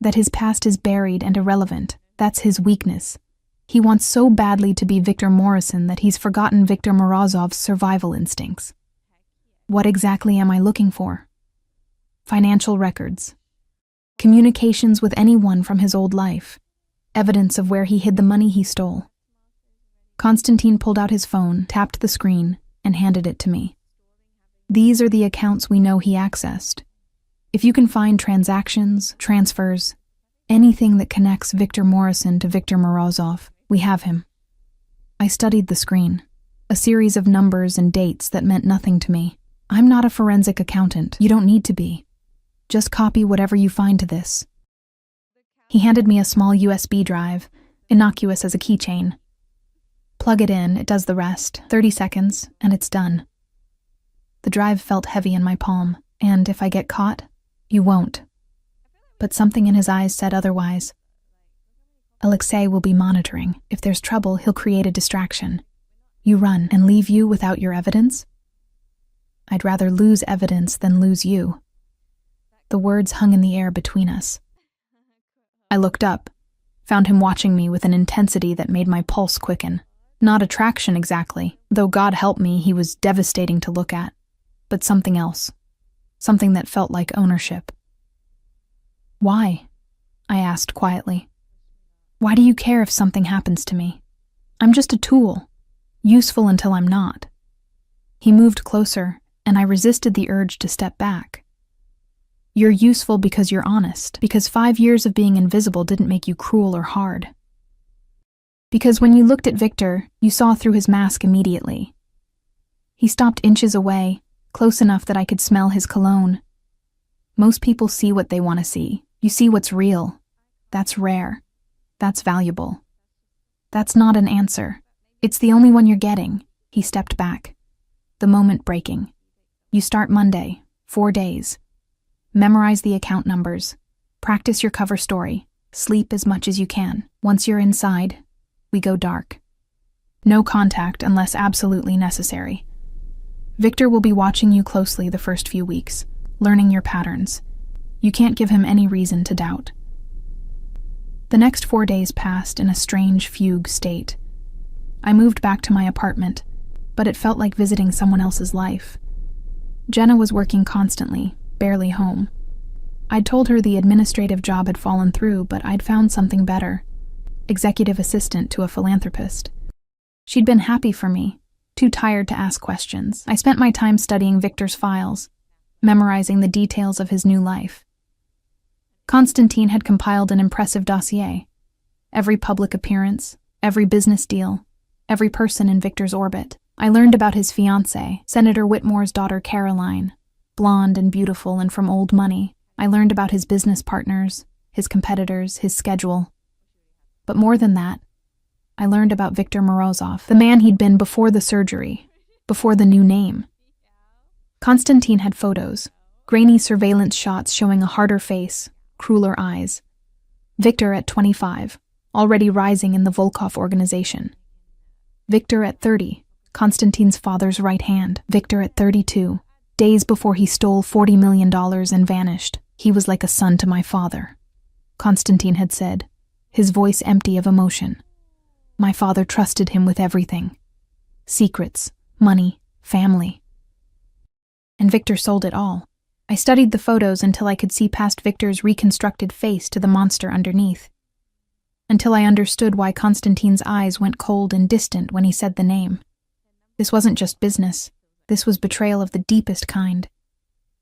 that his past is buried and irrelevant. That's his weakness. He wants so badly to be Victor Morrison that he's forgotten Victor Morozov's survival instincts. What exactly am I looking for? Financial records. Communications with anyone from his old life. Evidence of where he hid the money he stole. Constantine pulled out his phone, tapped the screen, and handed it to me. These are the accounts we know he accessed. If you can find transactions, transfers, anything that connects Victor Morrison to Victor Morozov, we have him. I studied the screen, a series of numbers and dates that meant nothing to me. I'm not a forensic accountant. You don't need to be. Just copy whatever you find to this. He handed me a small USB drive, innocuous as a keychain. Plug it in, it does the rest, 30 seconds, and it's done. The drive felt heavy in my palm, and if I get caught, you won't. But something in his eyes said otherwise. Alexei will be monitoring. If there's trouble, he'll create a distraction. You run and leave you without your evidence? I'd rather lose evidence than lose you. The words hung in the air between us. I looked up, found him watching me with an intensity that made my pulse quicken. Not attraction exactly, though God help me, he was devastating to look at, but something else. Something that felt like ownership. Why? I asked quietly. Why do you care if something happens to me? I'm just a tool, useful until I'm not. He moved closer, and I resisted the urge to step back. You're useful because you're honest, because 5 years of being invisible didn't make you cruel or hard. Because when you looked at Victor, you saw through his mask immediately. He stopped inches away, close enough that I could smell his cologne. Most people see what they want to see. You see what's real. That's rare. That's valuable. That's not an answer. It's the only one you're getting. He stepped back. The moment breaking. You start Monday, 4 days. Memorize the account numbers. Practice your cover story. Sleep as much as you can. Once you're inside, we go dark. No contact unless absolutely necessary. Victor will be watching you closely the first few weeks, learning your patterns. You can't give him any reason to doubt. The next 4 days passed in a strange fugue state. I moved back to my apartment, but it felt like visiting someone else's life. Jenna was working constantly, barely home. I'd told her the administrative job had fallen through, but I'd found something better. Executive assistant to a philanthropist. She'd been happy for me, too tired to ask questions. I spent my time studying Victor's files, memorizing the details of his new life. Constantine had compiled an impressive dossier. Every public appearance, every business deal, every person in Victor's orbit. I learned about his fiancée, Senator Whitmore's daughter Caroline, blonde and beautiful and from old money. I learned about his business partners, his competitors, his schedule. But more than that, I learned about Victor Morozov, the man he'd been before the surgery, before the new name. Constantine had photos, grainy surveillance shots showing a harder face, crueler eyes. Victor at 25, already rising in the Volkov organization. Victor at 30, Constantine's father's right hand. Victor at 32, days before he stole $40 million and vanished. He was like a son to my father, Constantine had said, his voice empty of emotion. My father trusted him with everything. Secrets, money, family. And Victor sold it all. I studied the photos until I could see past Victor's reconstructed face to the monster underneath. Until I understood why Constantine's eyes went cold and distant when he said the name. This wasn't just business. This was betrayal of the deepest kind.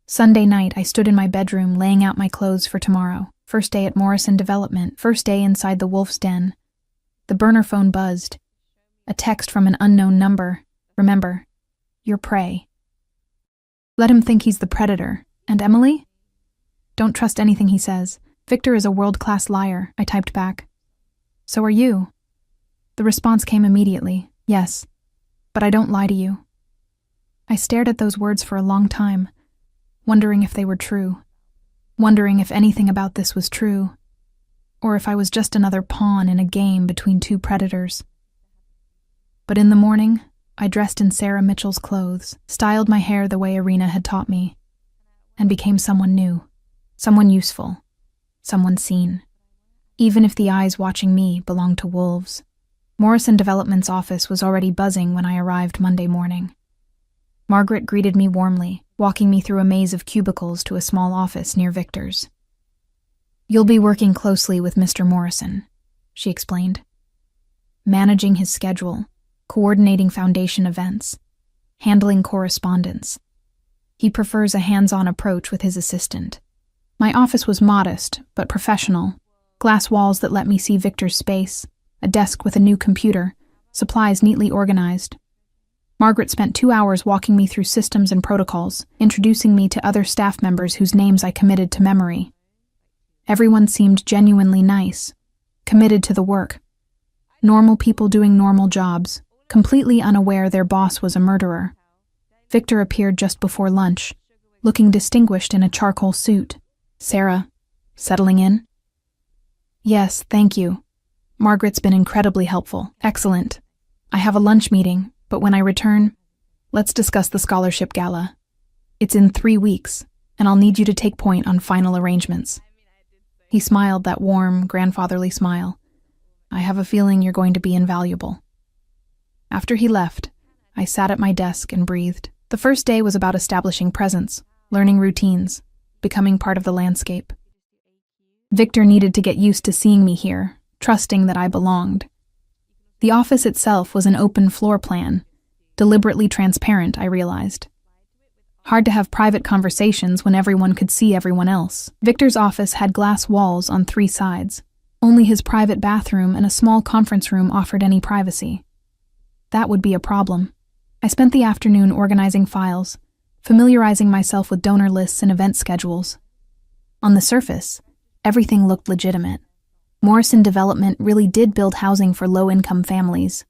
Sunday night, I stood in my bedroom laying out my clothes for tomorrow. First day at Morrison Development. First day inside the wolf's den. The burner phone buzzed. A text from an unknown number. Remember, your prey. Let him think he's the predator. And Emily? Don't trust anything he says. Victor is a world-class liar, I typed back. So are you. The response came immediately. Yes. But I don't lie to you. I stared at those words for a long time, wondering if they were true. Wondering if anything about this was true. Or if I was just another pawn in a game between two predators. But in the morning, I dressed in Sarah Mitchell's clothes, styled my hair the way Irina had taught me, and became someone new, someone useful, someone seen. Even if the eyes watching me belonged to wolves. Morrison Development's office was already buzzing when I arrived Monday morning. Margaret greeted me warmly, walking me through a maze of cubicles to a small office near Victor's. You'll be working closely with Mr. Morrison, she explained. Managing his schedule, coordinating foundation events, handling correspondence. He prefers a hands-on approach with his assistant. My office was modest, but professional. Glass walls that let me see Victor's space, a desk with a new computer, supplies neatly organized. Margaret spent 2 hours walking me through systems and protocols, introducing me to other staff members whose names I committed to memory. Everyone seemed genuinely nice, committed to the work. Normal people doing normal jobs, completely unaware their boss was a murderer. Victor appeared just before lunch, looking distinguished in a charcoal suit. "Sarah, settling in?" "Yes, thank you. Margaret's been incredibly helpful." "Excellent. I have a lunch meeting, but when I return, let's discuss the scholarship gala. It's in 3 weeks, and I'll need you to take point on final arrangements." He smiled that warm, grandfatherly smile. "I have a feeling you're going to be invaluable." After he left, I sat at my desk and breathed. The first day was about establishing presence, learning routines, becoming part of the landscape. Victor needed to get used to seeing me here, trusting that I belonged. The office itself was an open floor plan, deliberately transparent, I realized. Hard to have private conversations when everyone could see everyone else. Victor's office had glass walls on 3 sides. Only his private bathroom and a small conference room offered any privacy. That would be a problem. I spent the afternoon organizing files, familiarizing myself with donor lists and event schedules. On the surface, everything looked legitimate. Morrison Development really did build housing for low-income families.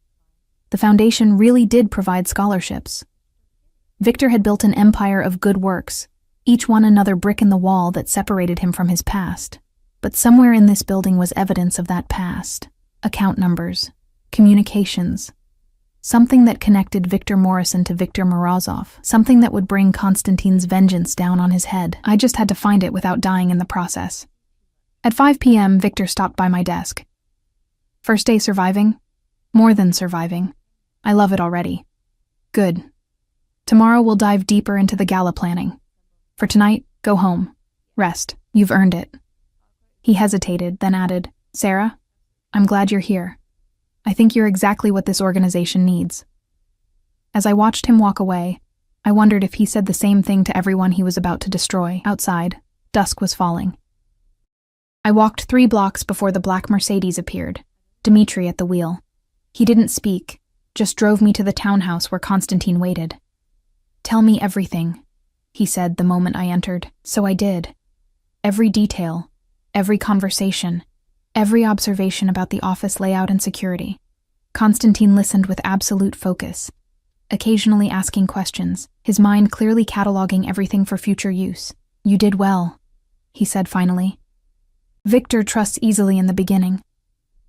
The foundation really did provide scholarships. Victor had built an empire of good works, each one another brick in the wall that separated him from his past. But somewhere in this building was evidence of that past. Account numbers, communications, something that connected Victor Morrison to Victor Morozov, something that would bring Konstantin's vengeance down on his head. I just had to find it without dying in the process. At 5 p.m., Victor stopped by my desk. "First day surviving?" "More than surviving. I love it already." "Good. Tomorrow we'll dive deeper into the gala planning. For tonight, go home. Rest. You've earned it." He hesitated, then added, "Sarah, I'm glad you're here. I think you're exactly what this organization needs." As I watched him walk away, I wondered if he said the same thing to everyone he was about to destroy. Outside, dusk was falling. I walked 3 blocks before the black Mercedes appeared, Dmitri at the wheel. He didn't speak, just drove me to the townhouse where Konstantin waited. "Tell me everything," he said the moment I entered. So I did. Every detail, every conversation, every observation about the office layout and security. Konstantin listened with absolute focus, occasionally asking questions, his mind clearly cataloging everything for future use. "You did well," he said finally. Victor trusts easily in the beginning.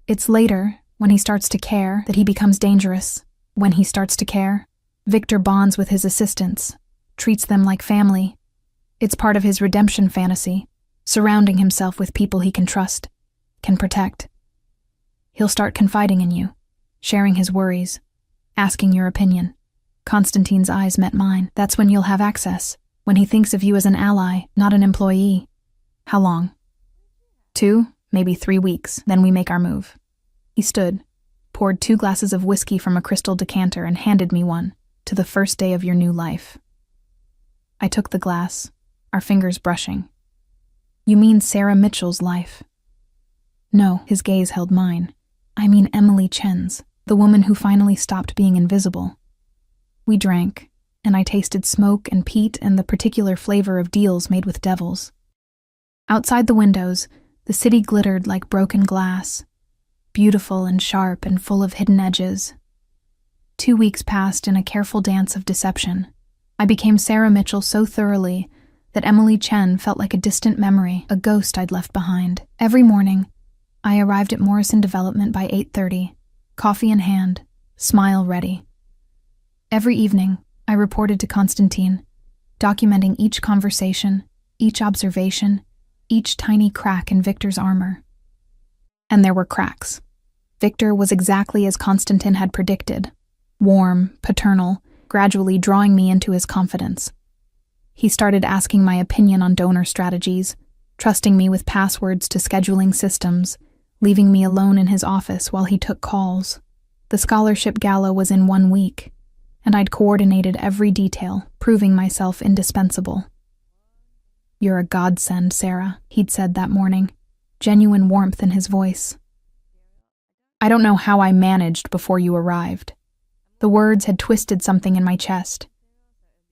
It's later, when he starts to care, that he becomes dangerous. When he starts to care, Victor bonds with his assistants, treats them like family. It's part of his redemption fantasy, surrounding himself with people he can trust, can protect. He'll start confiding in you, sharing his worries, asking your opinion. Konstantin's eyes met mine. That's when you'll have access, when he thinks of you as an ally, not an employee. How long? 2, maybe 3 weeks, then we make our move. He stood, poured 2 glasses of whiskey from a crystal decanter and handed me one. "To the first day of your new life." I took the glass, our fingers brushing. "You mean Sarah Mitchell's life?" "No," his gaze held mine. "I mean Emily Chen's, the woman who finally stopped being invisible." We drank, and I tasted smoke and peat and the particular flavor of deals made with devils. Outside the windows, the city glittered like broken glass, beautiful and sharp and full of hidden edges. 2 weeks passed in a careful dance of deception. I became Sarah Mitchell so thoroughly that Emily Chen felt like a distant memory, a ghost I'd left behind. Every morning, I arrived at Morrison Development by 8:30, coffee in hand, smile ready. Every evening, I reported to Konstantin, documenting each conversation, each observation, each tiny crack in Victor's armor. And there were cracks. Victor was exactly as Konstantin had predicted, warm, paternal, gradually drawing me into his confidence. He started asking my opinion on donor strategies, trusting me with passwords to scheduling systems, leaving me alone in his office while he took calls. The scholarship gala was in 1 week, and I'd coordinated every detail, proving myself indispensable. "You're a godsend, Sarah," he'd said that morning, genuine warmth in his voice. I don't know how I managed before you arrived." The words had twisted something in my chest.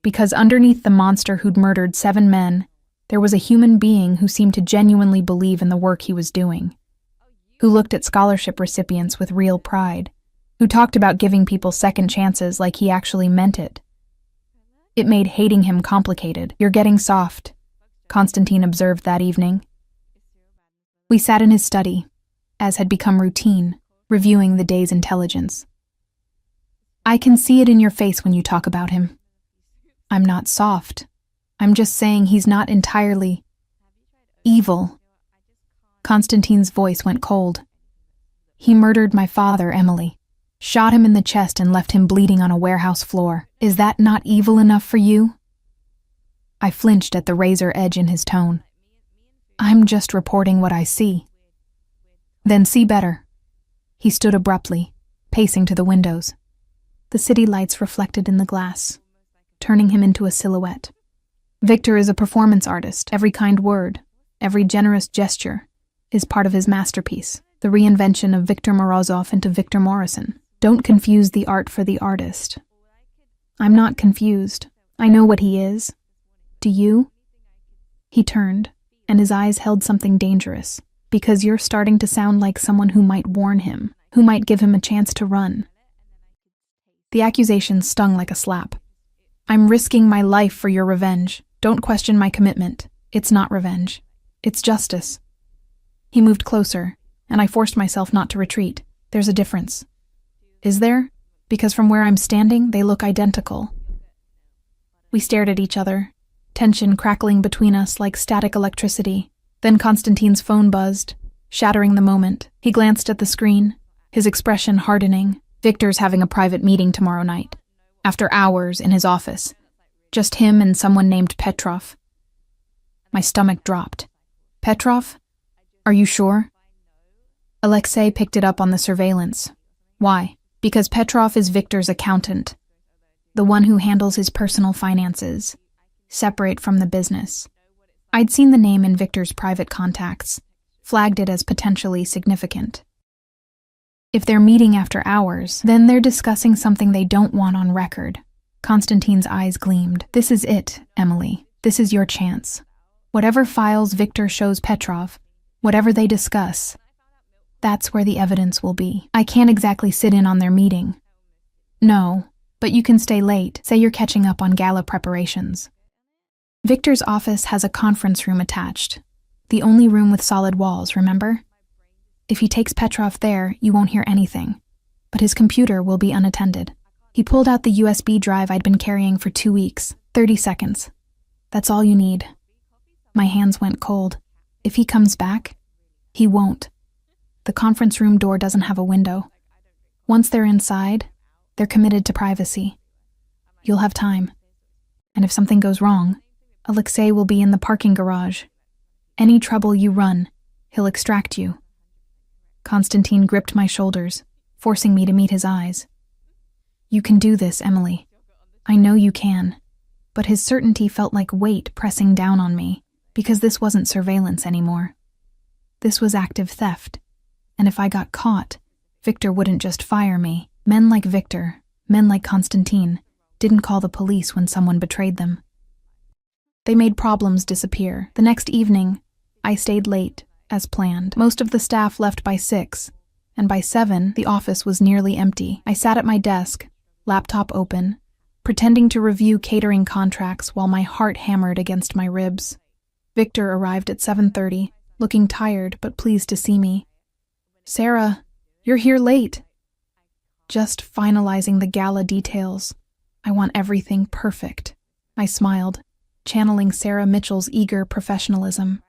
Because underneath the monster who'd murdered 7 men, there was a human being who seemed to genuinely believe in the work he was doing, who looked at scholarship recipients with real pride, who talked about giving people second chances like he actually meant it. It made hating him complicated. "You're getting soft," Constantine observed that evening. We sat in his study, as had become routine, reviewing the day's intelligence. "I can see it in your face when you talk about him." "I'm not soft. I'm just saying he's not entirely evil." Constantine's voice went cold. "He murdered my father, Emily. Shot him in the chest and left him bleeding on a warehouse floor. Is that not evil enough for you?" I flinched at the razor edge in his tone. "I'm just reporting what I see." "Then see better." He stood abruptly, pacing to the windows. The city lights reflected in the glass, turning him into a silhouette. "Victor is a performance artist. Every kind word, every generous gesture is part of his masterpiece, the reinvention of Victor Morozov into Victor Morrison. Don't confuse the art for the artist." "I'm not confused. I know what he is. Do you?" He turned, and his eyes held something dangerous, "because you're starting to sound like someone who might warn him, who might give him a chance to run." The accusation stung like a slap. "I'm risking my life for your revenge. Don't question my commitment. It's not revenge. It's justice." He moved closer, and I forced myself not to retreat. "There's a difference." "Is there? Because from where I'm standing, they look identical." We stared at each other, tension crackling between us like static electricity. Then Constantine's phone buzzed, shattering the moment. He glanced at the screen, his expression hardening. "Victor's having a private meeting tomorrow night, after hours in his office. Just him and someone named Petrov." My stomach dropped. "Petrov? Are you sure?" Alexei picked it up on the surveillance. "Why?" "Because Petrov is Victor's accountant, the one who handles his personal finances, separate from the business." I'd seen the name in Victor's private contacts, flagged it as potentially significant. If they're meeting after hours, then they're discussing something they don't want on record. Constantine's eyes gleamed. "This is it, Emily. This is your chance. Whatever files Victor shows Petrov, whatever they discuss, that's where the evidence will be. I can't exactly sit in on their meeting." "No, but you can stay late. Say you're catching up on gala preparations." Victor's office has a conference room attached. The only room with solid walls, remember? If he takes Petrov there, you won't hear anything. But his computer will be unattended. He pulled out the USB drive I'd been carrying for 2 weeks. 30 seconds. That's all you need. My hands went cold. If he comes back, he won't. The conference room door doesn't have a window. Once they're inside, they're committed to privacy. You'll have time. And if something goes wrong, Alexei will be in the parking garage. Any trouble you run, he'll extract you. Constantine gripped my shoulders, forcing me to meet his eyes. "You can do this, Emily. I know you can." But his certainty felt like weight pressing down on me, because this wasn't surveillance anymore. This was active theft. And if I got caught, Victor wouldn't just fire me. Men like Victor, men like Constantine, didn't call the police when someone betrayed them. They made problems disappear. The next evening, I stayed late, as planned. Most of the staff left by 6, and by 7, the office was nearly empty. I sat at my desk, laptop open, pretending to review catering contracts while my heart hammered against my ribs. Victor arrived at 7:30, looking tired but pleased to see me. "Sarah, you're here late." "Just finalizing the gala details. I want everything perfect." I smiled, channeling Sarah Mitchell's eager professionalism.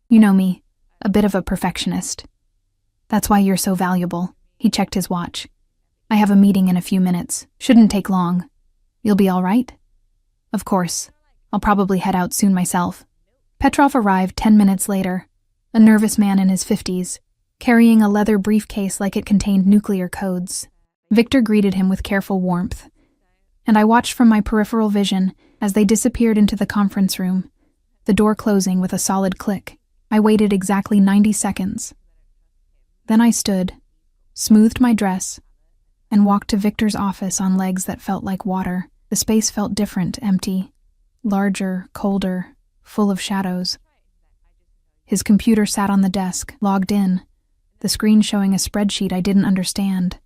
"You know me, a bit of a perfectionist. That's why you're so valuable." He checked his watch. "I have a meeting in a few minutes. Shouldn't take long. You'll be all right?" "Of course. I'll probably head out soon myself." Petrov arrived 10 minutes later, a nervous man in his 50s, carrying a leather briefcase like it contained nuclear codes. Victor greeted him with careful warmth, and I watched from my peripheral vision as they disappeared into the conference room, the door closing with a solid click. I waited exactly 90 seconds. Then I stood, smoothed my dress, and walked to Victor's office on legs that felt like water. The space felt different, empty, larger, colder, full of shadows. His computer sat on the desk, logged in, the screen showing a spreadsheet I didn't understand.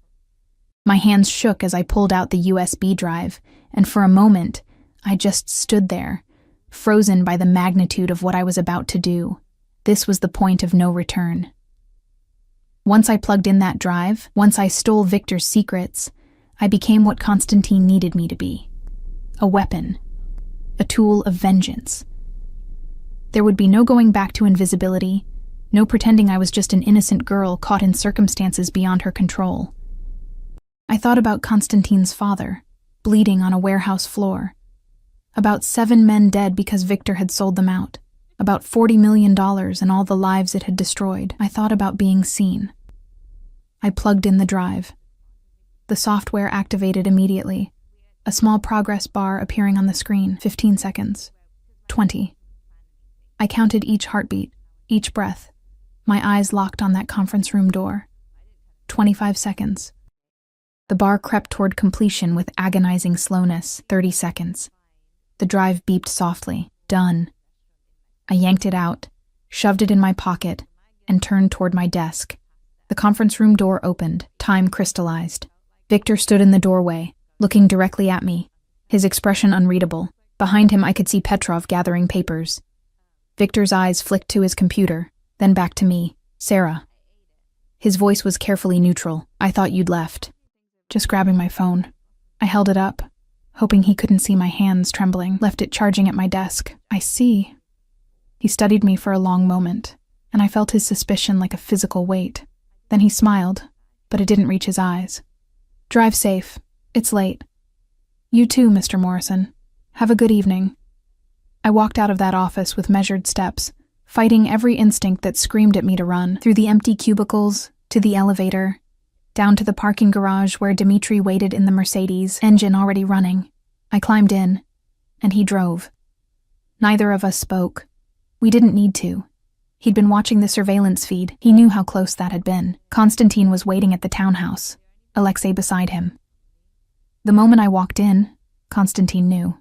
My hands shook as I pulled out the USB drive, and for a moment, I just stood there, frozen by the magnitude of what I was about to do. This was the point of no return. Once I plugged in that drive, once I stole Victor's secrets, I became what Constantine needed me to be. A weapon. A tool of vengeance. There would be no going back to invisibility, no pretending I was just an innocent girl caught in circumstances beyond her control. I thought about Constantine's father, bleeding on a warehouse floor. About 7 men dead because Victor had sold them out. About $40 million and all the lives it had destroyed. I thought about being seen. I plugged in the drive. The software activated immediately. A small progress bar appearing on the screen. 15 seconds. 20. I counted each heartbeat, each breath. My eyes locked on that conference room door. 25 seconds. The bar crept toward completion with agonizing slowness. 30 seconds. The drive beeped softly. Done. I yanked it out, shoved it in my pocket, and turned toward my desk. The conference room door opened. Time crystallized. Victor stood in the doorway, looking directly at me, his expression unreadable. Behind him I could see Petrov gathering papers. Victor's eyes flicked to his computer, then back to me. Sarah. His voice was carefully neutral. I thought you'd left. Just grabbing my phone. I held it up, hoping he couldn't see my hands trembling, left it charging at my desk. I see. He studied me for a long moment, and I felt his suspicion like a physical weight. Then he smiled, but it didn't reach his eyes. Drive safe. It's late. You too, Mr. Morrison. Have a good evening. I walked out of that office with measured steps, fighting every instinct that screamed at me to run, through the empty cubicles, to the elevator, down to the parking garage where Dmitri waited in the Mercedes, engine already running. I climbed in, and he drove. Neither of us spoke. We didn't need to. He'd been watching the surveillance feed. He knew how close that had been. Constantine was waiting at the townhouse, Alexei beside him. The moment I walked in, Constantine knew.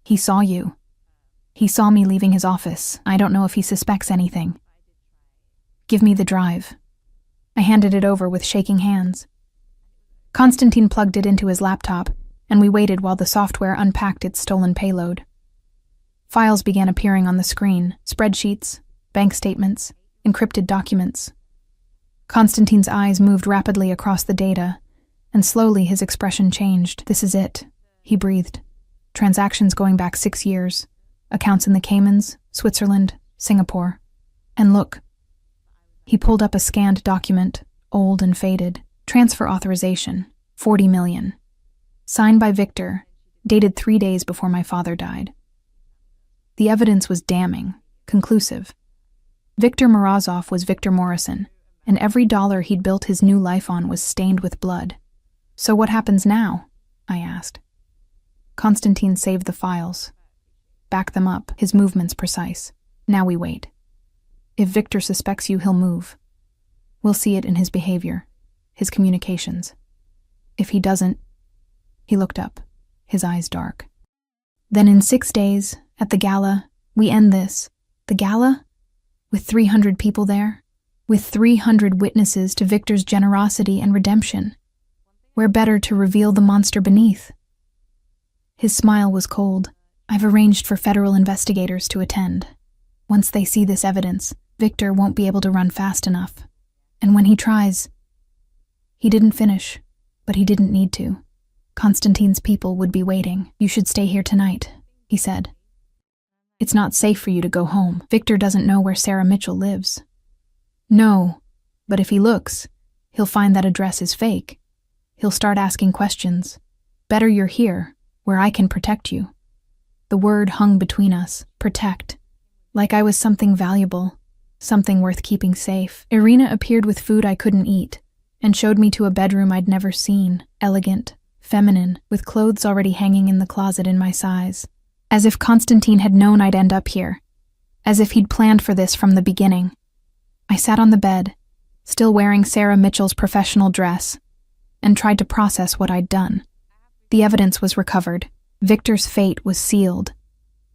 He saw you. He saw me leaving his office. I don't know if he suspects anything. Give me the drive. I handed it over with shaking hands. Constantine plugged it into his laptop, and we waited while the software unpacked its stolen payload. Files began appearing on the screen, spreadsheets, bank statements, encrypted documents. Constantine's eyes moved rapidly across the data, and slowly his expression changed. This is it, he breathed. Transactions going back 6 years. Accounts in the Caymans, Switzerland, Singapore. And look. He pulled up a scanned document, old and faded. Transfer authorization, $40 million. Signed by Victor, dated 3 days before my father died. The evidence was damning, conclusive. Victor Morozov was Victor Morrison, and every dollar he'd built his new life on was stained with blood. So what happens now? I asked. Constantine saved the files. Back them up, his movements precise. Now we wait. If Victor suspects you, he'll move. We'll see it in his behavior, his communications. If he doesn't, he looked up, his eyes dark. Then in 6 days, at the gala, we end this. The gala? With 300 people there? With 300 witnesses to Victor's generosity and redemption? Where better to reveal the monster beneath? His smile was cold. I've arranged for federal investigators to attend. Once they see this evidence, Victor won't be able to run fast enough. And when he tries... He didn't finish, but he didn't need to. Constantine's people would be waiting. You should stay here tonight, he said. It's not safe for you to go home. Victor doesn't know where Sarah Mitchell lives. No, but if he looks, he'll find that address is fake. He'll start asking questions. Better you're here, where I can protect you. The word hung between us, protect. Like I was something valuable, something worth keeping safe. Irina appeared with food I couldn't eat, and showed me to a bedroom I'd never seen, elegant, feminine, with clothes already hanging in the closet in my size. As if Constantine had known I'd end up here. As if he'd planned for this from the beginning. I sat on the bed, still wearing Sarah Mitchell's professional dress, and tried to process what I'd done. The evidence was recovered. Victor's fate was sealed.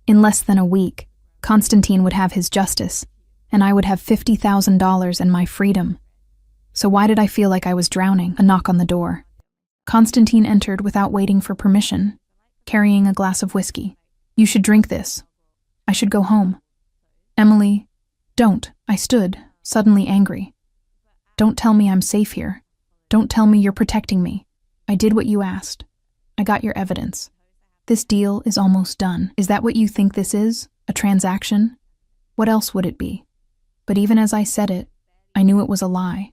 In less than a week, Constantine would have his justice, and I would have $50,000 and my freedom. So why did I feel like I was drowning? A knock on the door. Constantine entered without waiting for permission, carrying a glass of whiskey. You should drink this. I should go home. Emily, don't. I stood, suddenly angry. Don't tell me I'm safe here. Don't tell me you're protecting me. I did what you asked. I got your evidence. This deal is almost done. Is that what you think this is? A transaction? What else would it be? But even as I said it, I knew it was a lie.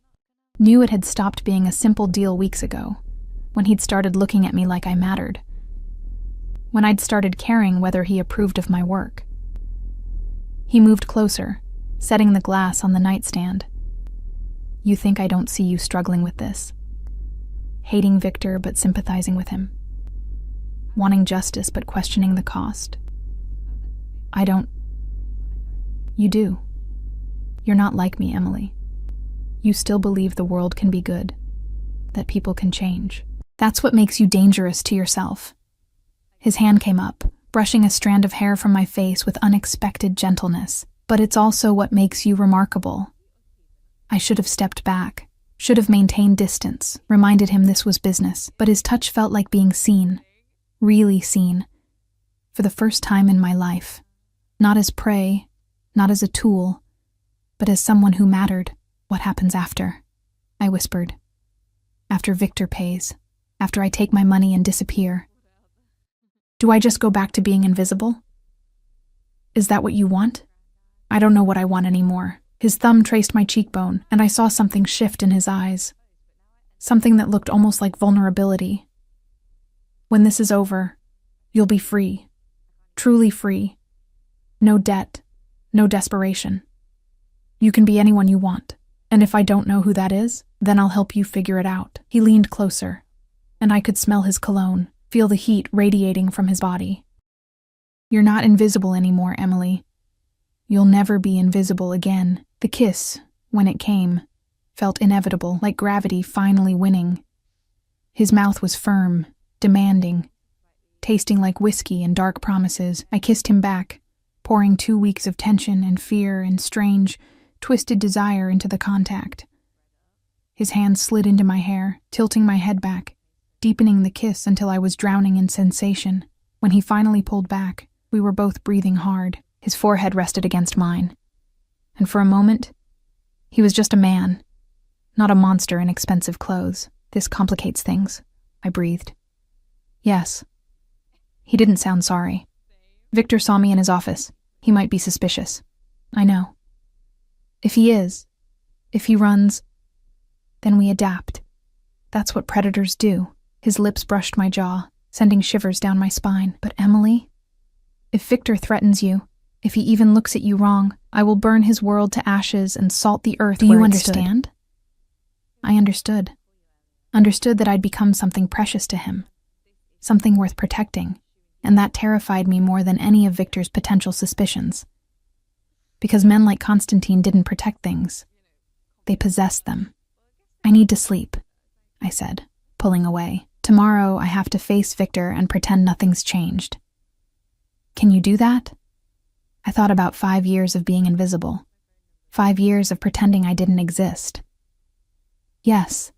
Knew it had stopped being a simple deal weeks ago, when he'd started looking at me like I mattered. When I'd started caring whether he approved of my work. He moved closer, setting the glass on the nightstand. You think I don't see you struggling with this? Hating Victor but sympathizing with him? Wanting justice but questioning the cost? I don't. You do. You're not like me, Emily. You still believe the world can be good, that people can change. That's what makes you dangerous to yourself. His hand came up, brushing a strand of hair from my face with unexpected gentleness. But it's also what makes you remarkable. I should have stepped back, should have maintained distance, reminded him this was business, but his touch felt like being seen, really seen, for the first time in my life. Not as prey, not as a tool, but as someone who mattered. What happens after? I whispered. After Victor pays, after I take my money and disappear. Do I just go back to being invisible? Is that what you want? I don't know what I want anymore. His thumb traced my cheekbone, and I saw something shift in his eyes. Something that looked almost like vulnerability. When this is over, you'll be free. Truly free. No debt. No desperation. You can be anyone you want. And if I don't know who that is, then I'll help you figure it out. He leaned closer, and I could smell his cologne, feel the heat radiating from his body. You're not invisible anymore, Emily. You'll never be invisible again. The kiss, when it came, felt inevitable, like gravity finally winning. His mouth was firm, demanding, tasting like whiskey and dark promises. I kissed him back, pouring 2 weeks of tension and fear and strange, twisted desire into the contact. His hand slid into my hair, tilting my head back, deepening the kiss until I was drowning in sensation. When he finally pulled back, we were both breathing hard. His forehead rested against mine. And for a moment, he was just a man, not a monster in expensive clothes. This complicates things, I breathed. Yes. He didn't sound sorry. Victor saw me in his office. He might be suspicious. I know. If he is, if he runs, then we adapt. That's what predators do. His lips brushed my jaw, sending shivers down my spine. But Emily, if Victor threatens you, if he even looks at you wrong, I will burn his world to ashes and salt the earth where it stood. Do you understand? I understood. Understood that I'd become something precious to him, something worth protecting, and that terrified me more than any of Victor's potential suspicions. Because men like Constantine didn't protect things. They possessed them. I need to sleep, I said, pulling away. Tomorrow I have to face Victor and pretend nothing's changed. Can you do that? I thought about 5 years of being invisible. 5 years of pretending I didn't exist. Yes,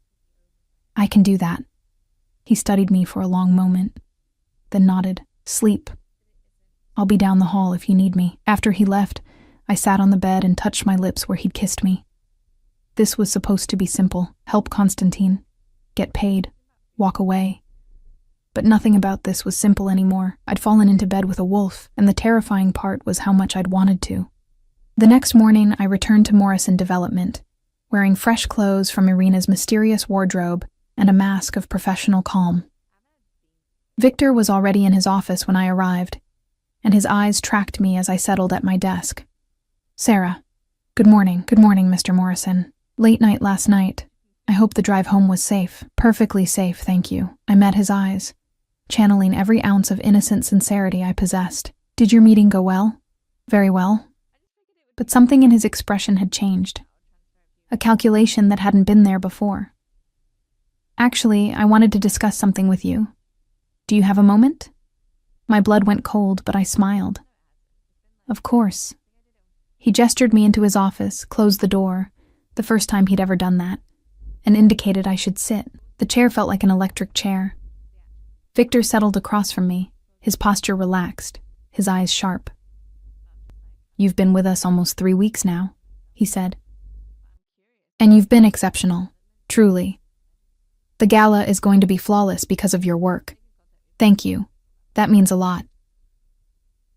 I can do that. He studied me for a long moment, then nodded. Sleep. I'll be down the hall if you need me. After he left, I sat on the bed and touched my lips where he'd kissed me. This was supposed to be simple. Help Constantine. Get paid. Walk away. But nothing about this was simple anymore. I'd fallen into bed with a wolf, and the terrifying part was how much I'd wanted to. The next morning, I returned to Morrison Development, wearing fresh clothes from Irina's mysterious wardrobe and a mask of professional calm. Victor was already in his office when I arrived, and his eyes tracked me as I settled at my desk. Sarah. Good morning. Good morning, Mr. Morrison. Late night last night. I hope the drive home was safe. Perfectly safe, thank you. I met his eyes, channeling every ounce of innocent sincerity I possessed. Did your meeting go well? Very well. But something in his expression had changed. a calculation that hadn't been there before. Actually, I wanted to discuss something with you. Do you have a moment? My blood went cold, but I smiled. Of course. He gestured me into his office, closed the door, the first time he'd ever done that, and indicated I should sit. The chair felt like an electric chair. Victor settled across from me, his posture relaxed, his eyes sharp. You've been with us almost 3 weeks now, he said. And you've been exceptional, truly. The gala is going to be flawless because of your work. Thank you. That means a lot.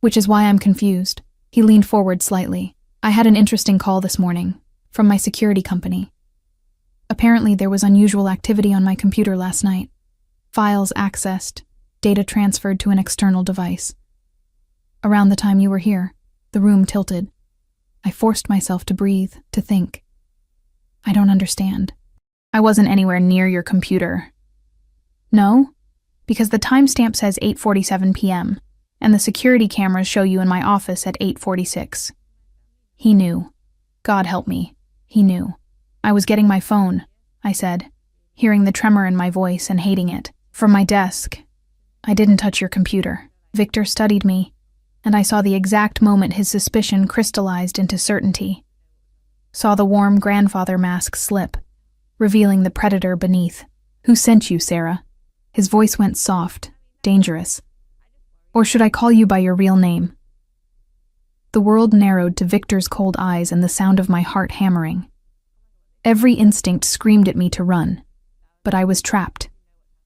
Which is why I'm confused. He leaned forward slightly. I had an interesting call this morning, from my security company. Apparently there was unusual activity on my computer last night. Files accessed, data transferred to an external device. Around the time you were here, the room tilted. I forced myself to breathe, to think. I don't understand. I wasn't anywhere near your computer. No? Because the timestamp says 8:47 p.m., and the security cameras show you in my office at 8:46. He knew. God help me. He knew. I was getting my phone, I said, hearing the tremor in my voice and hating it. From my desk. I didn't touch your computer. Victor studied me, and I saw the exact moment his suspicion crystallized into certainty. Saw the warm grandfather mask slip, revealing the predator beneath. Who sent you, Sarah? His voice went soft, dangerous. Or should I call you by your real name? The world narrowed to Victor's cold eyes and the sound of my heart hammering. Every instinct screamed at me to run, but I was trapped.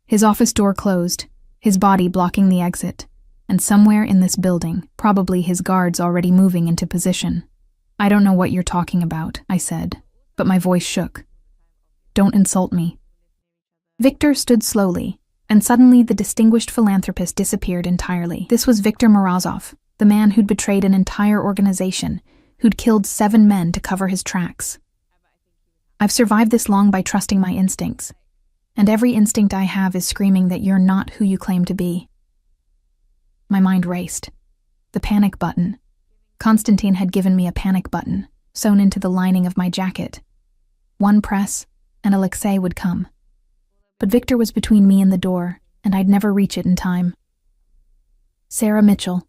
His office door closed, his body blocking the exit, and somewhere in this building, probably his guards already moving into position. I don't know what you're talking about, I said, but my voice shook. Don't insult me. Victor stood slowly, and suddenly the distinguished philanthropist disappeared entirely. This was Viktor Morozov, the man who'd betrayed an entire organization, who'd killed 7 men to cover his tracks. I've survived this long by trusting my instincts, and every instinct I have is screaming that you're not who you claim to be. My mind raced. The panic button. Konstantin had given me a panic button, sewn into the lining of my jacket. One press, and Alexei would come. But Victor was between me and the door, and I'd never reach it in time. Sarah Mitchell,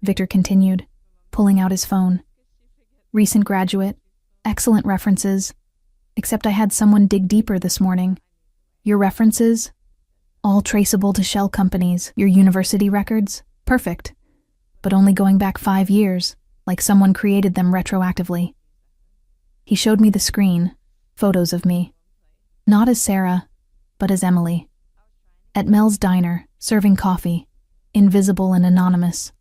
Victor continued, pulling out his phone. Recent graduate, excellent references, except I had someone dig deeper this morning. Your references? All traceable to shell companies. Your university records? Perfect. But only going back 5 years, like someone created them retroactively. He showed me the screen, photos of me. Not as Sarah, but as Emily. At Mel's diner, serving coffee, invisible and anonymous.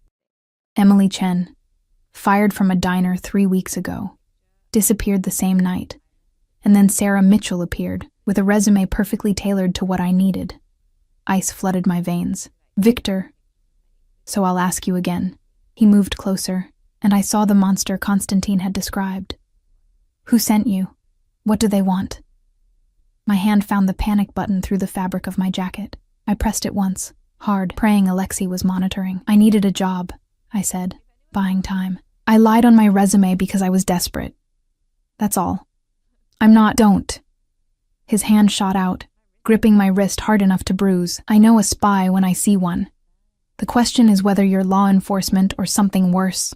Emily Chen, fired from a diner 3 weeks ago, disappeared the same night. And then Sarah Mitchell appeared, with a resume perfectly tailored to what I needed. Ice flooded my veins. Victor. So I'll ask you again. He moved closer, and I saw the monster Konstantin had described. Who sent you? What do they want? My hand found the panic button through the fabric of my jacket. I pressed it once, hard, praying Alexei was monitoring. I needed a job, I said, buying time. I lied on my resume because I was desperate. That's all. I'm not. Don't. His hand shot out, gripping my wrist hard enough to bruise. I know a spy when I see one. The question is whether you're law enforcement or something worse.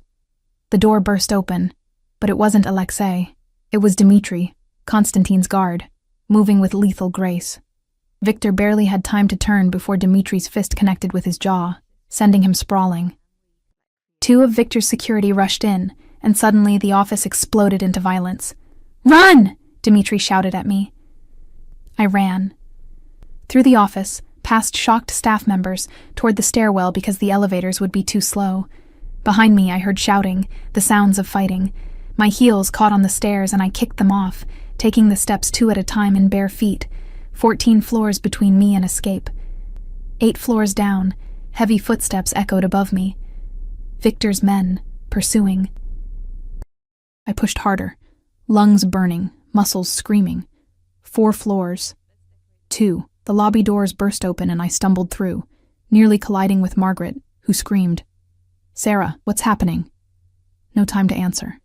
The door burst open, but it wasn't Alexei. It was Dmitri, Konstantin's guard, moving with lethal grace. Victor barely had time to turn before Dmitri's fist connected with his jaw, sending him sprawling. 2 of Victor's security rushed in, and suddenly the office exploded into violence. Run! Dmitri shouted at me. I ran. Through the office, past shocked staff members, toward the stairwell because the elevators would be too slow. Behind me, I heard shouting, the sounds of fighting. My heels caught on the stairs and I kicked them off, taking the steps 2 at a time in bare feet, 14 floors between me and escape. 8 floors down, heavy footsteps echoed above me. Victor's men, pursuing. I pushed harder, lungs burning, muscles screaming. 4 floors. 2. The lobby doors burst open and I stumbled through, nearly colliding with Margaret, who screamed. Sarah, what's happening? No time to answer.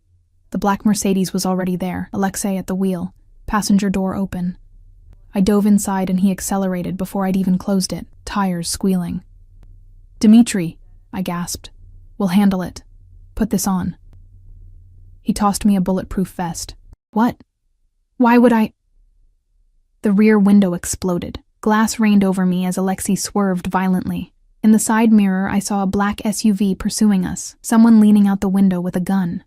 The black Mercedes was already there, Alexei at the wheel, passenger door open. I dove inside and he accelerated before I'd even closed it, tires squealing. "Dmitri," I gasped. "We'll handle it. Put this on." He tossed me a bulletproof vest. "What? Why would I?" The rear window exploded. Glass rained over me as Alexei swerved violently. In the side mirror, I saw a black SUV pursuing us, someone leaning out the window with a gun.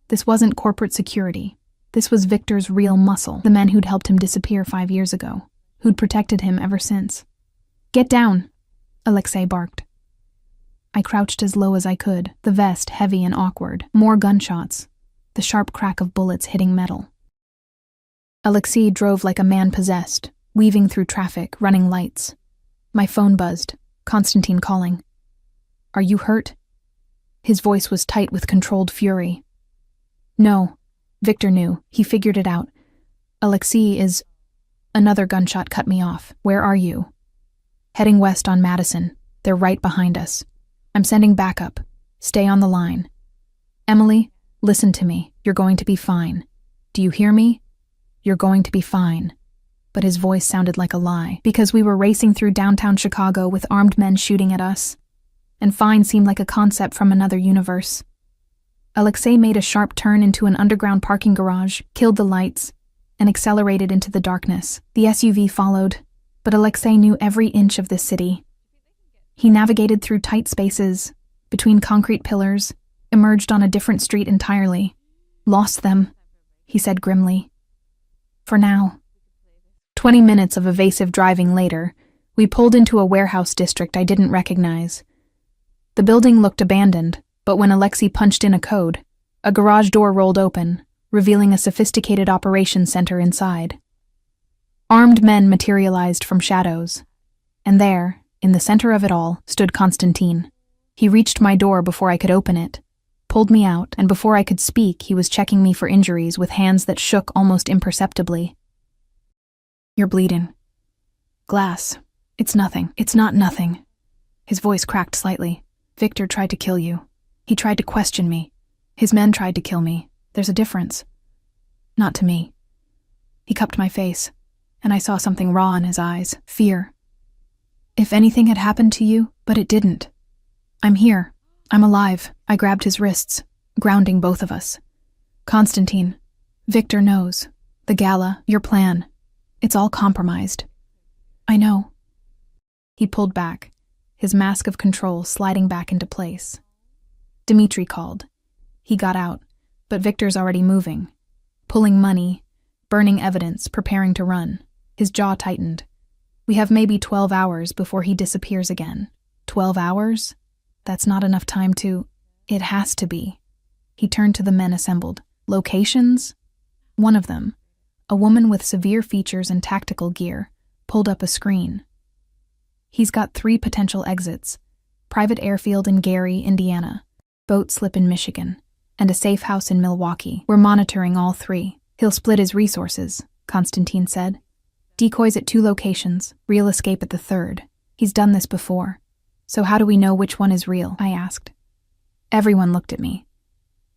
This wasn't corporate security. This was Victor's real muscle, the men who'd helped him disappear 5 years ago, who'd protected him ever since. "Get down," Alexei barked. I crouched as low as I could, the vest heavy and awkward. More gunshots, the sharp crack of bullets hitting metal. Alexei drove like a man possessed, weaving through traffic, running lights. My phone buzzed, Konstantin calling. "Are you hurt?" His voice was tight with controlled fury. "No." Victor knew. He figured it out. "Alexei is..." Another gunshot cut me off. "Where are you?" "Heading west on Madison. They're right behind us. I'm sending backup. Stay on the line. Emily, listen to me. You're going to be fine. Do you hear me? You're going to be fine." But his voice sounded like a lie, because we were racing through downtown Chicago with armed men shooting at us. And fine seemed like a concept from another universe. Alexei made a sharp turn into an underground parking garage, killed the lights, and accelerated into the darkness. The SUV followed, but Alexei knew every inch of this city. He navigated through tight spaces, between concrete pillars, emerged on a different street entirely. "Lost them," he said grimly. "For now." 20 minutes of evasive driving later, we pulled into a warehouse district I didn't recognize. The building looked abandoned, but when Alexei punched in a code, a garage door rolled open, revealing a sophisticated operations center inside. Armed men materialized from shadows, and there, in the center of it all, stood Konstantin. He reached my door before I could open it, pulled me out, and before I could speak, he was checking me for injuries with hands that shook almost imperceptibly. "You're bleeding." "Glass. It's nothing. It's not nothing." His voice cracked slightly. "Victor tried to kill you. He tried to question me. His men tried to kill me. There's a difference. Not to me." He cupped my face, and I saw something raw in his eyes, fear. "If anything had happened to you, but it didn't. I'm here. I'm alive." I grabbed his wrists, grounding both of us. "Konstantin, Victor knows. The gala, your plan. It's all compromised." "I know." He pulled back, his mask of control sliding back into place. Dmitri called. He got out, but Victor's already moving, pulling money, burning evidence, preparing to run. His jaw tightened. We have maybe 12 hours before he disappears again. 12 hours? That's not enough time to... It has to be. He turned to the men assembled. "Locations?" One of them, a woman with severe features and tactical gear, pulled up a screen. "He's got 3 potential exits: private airfield in Gary, Indiana, boat slip in Michigan, and a safe house in Milwaukee. We're monitoring all 3. He'll split his resources," Konstantin said. "Decoys at 2 locations, real escape at the 3rd. He's done this before. So how do we know which one is real?" I asked. Everyone looked at me.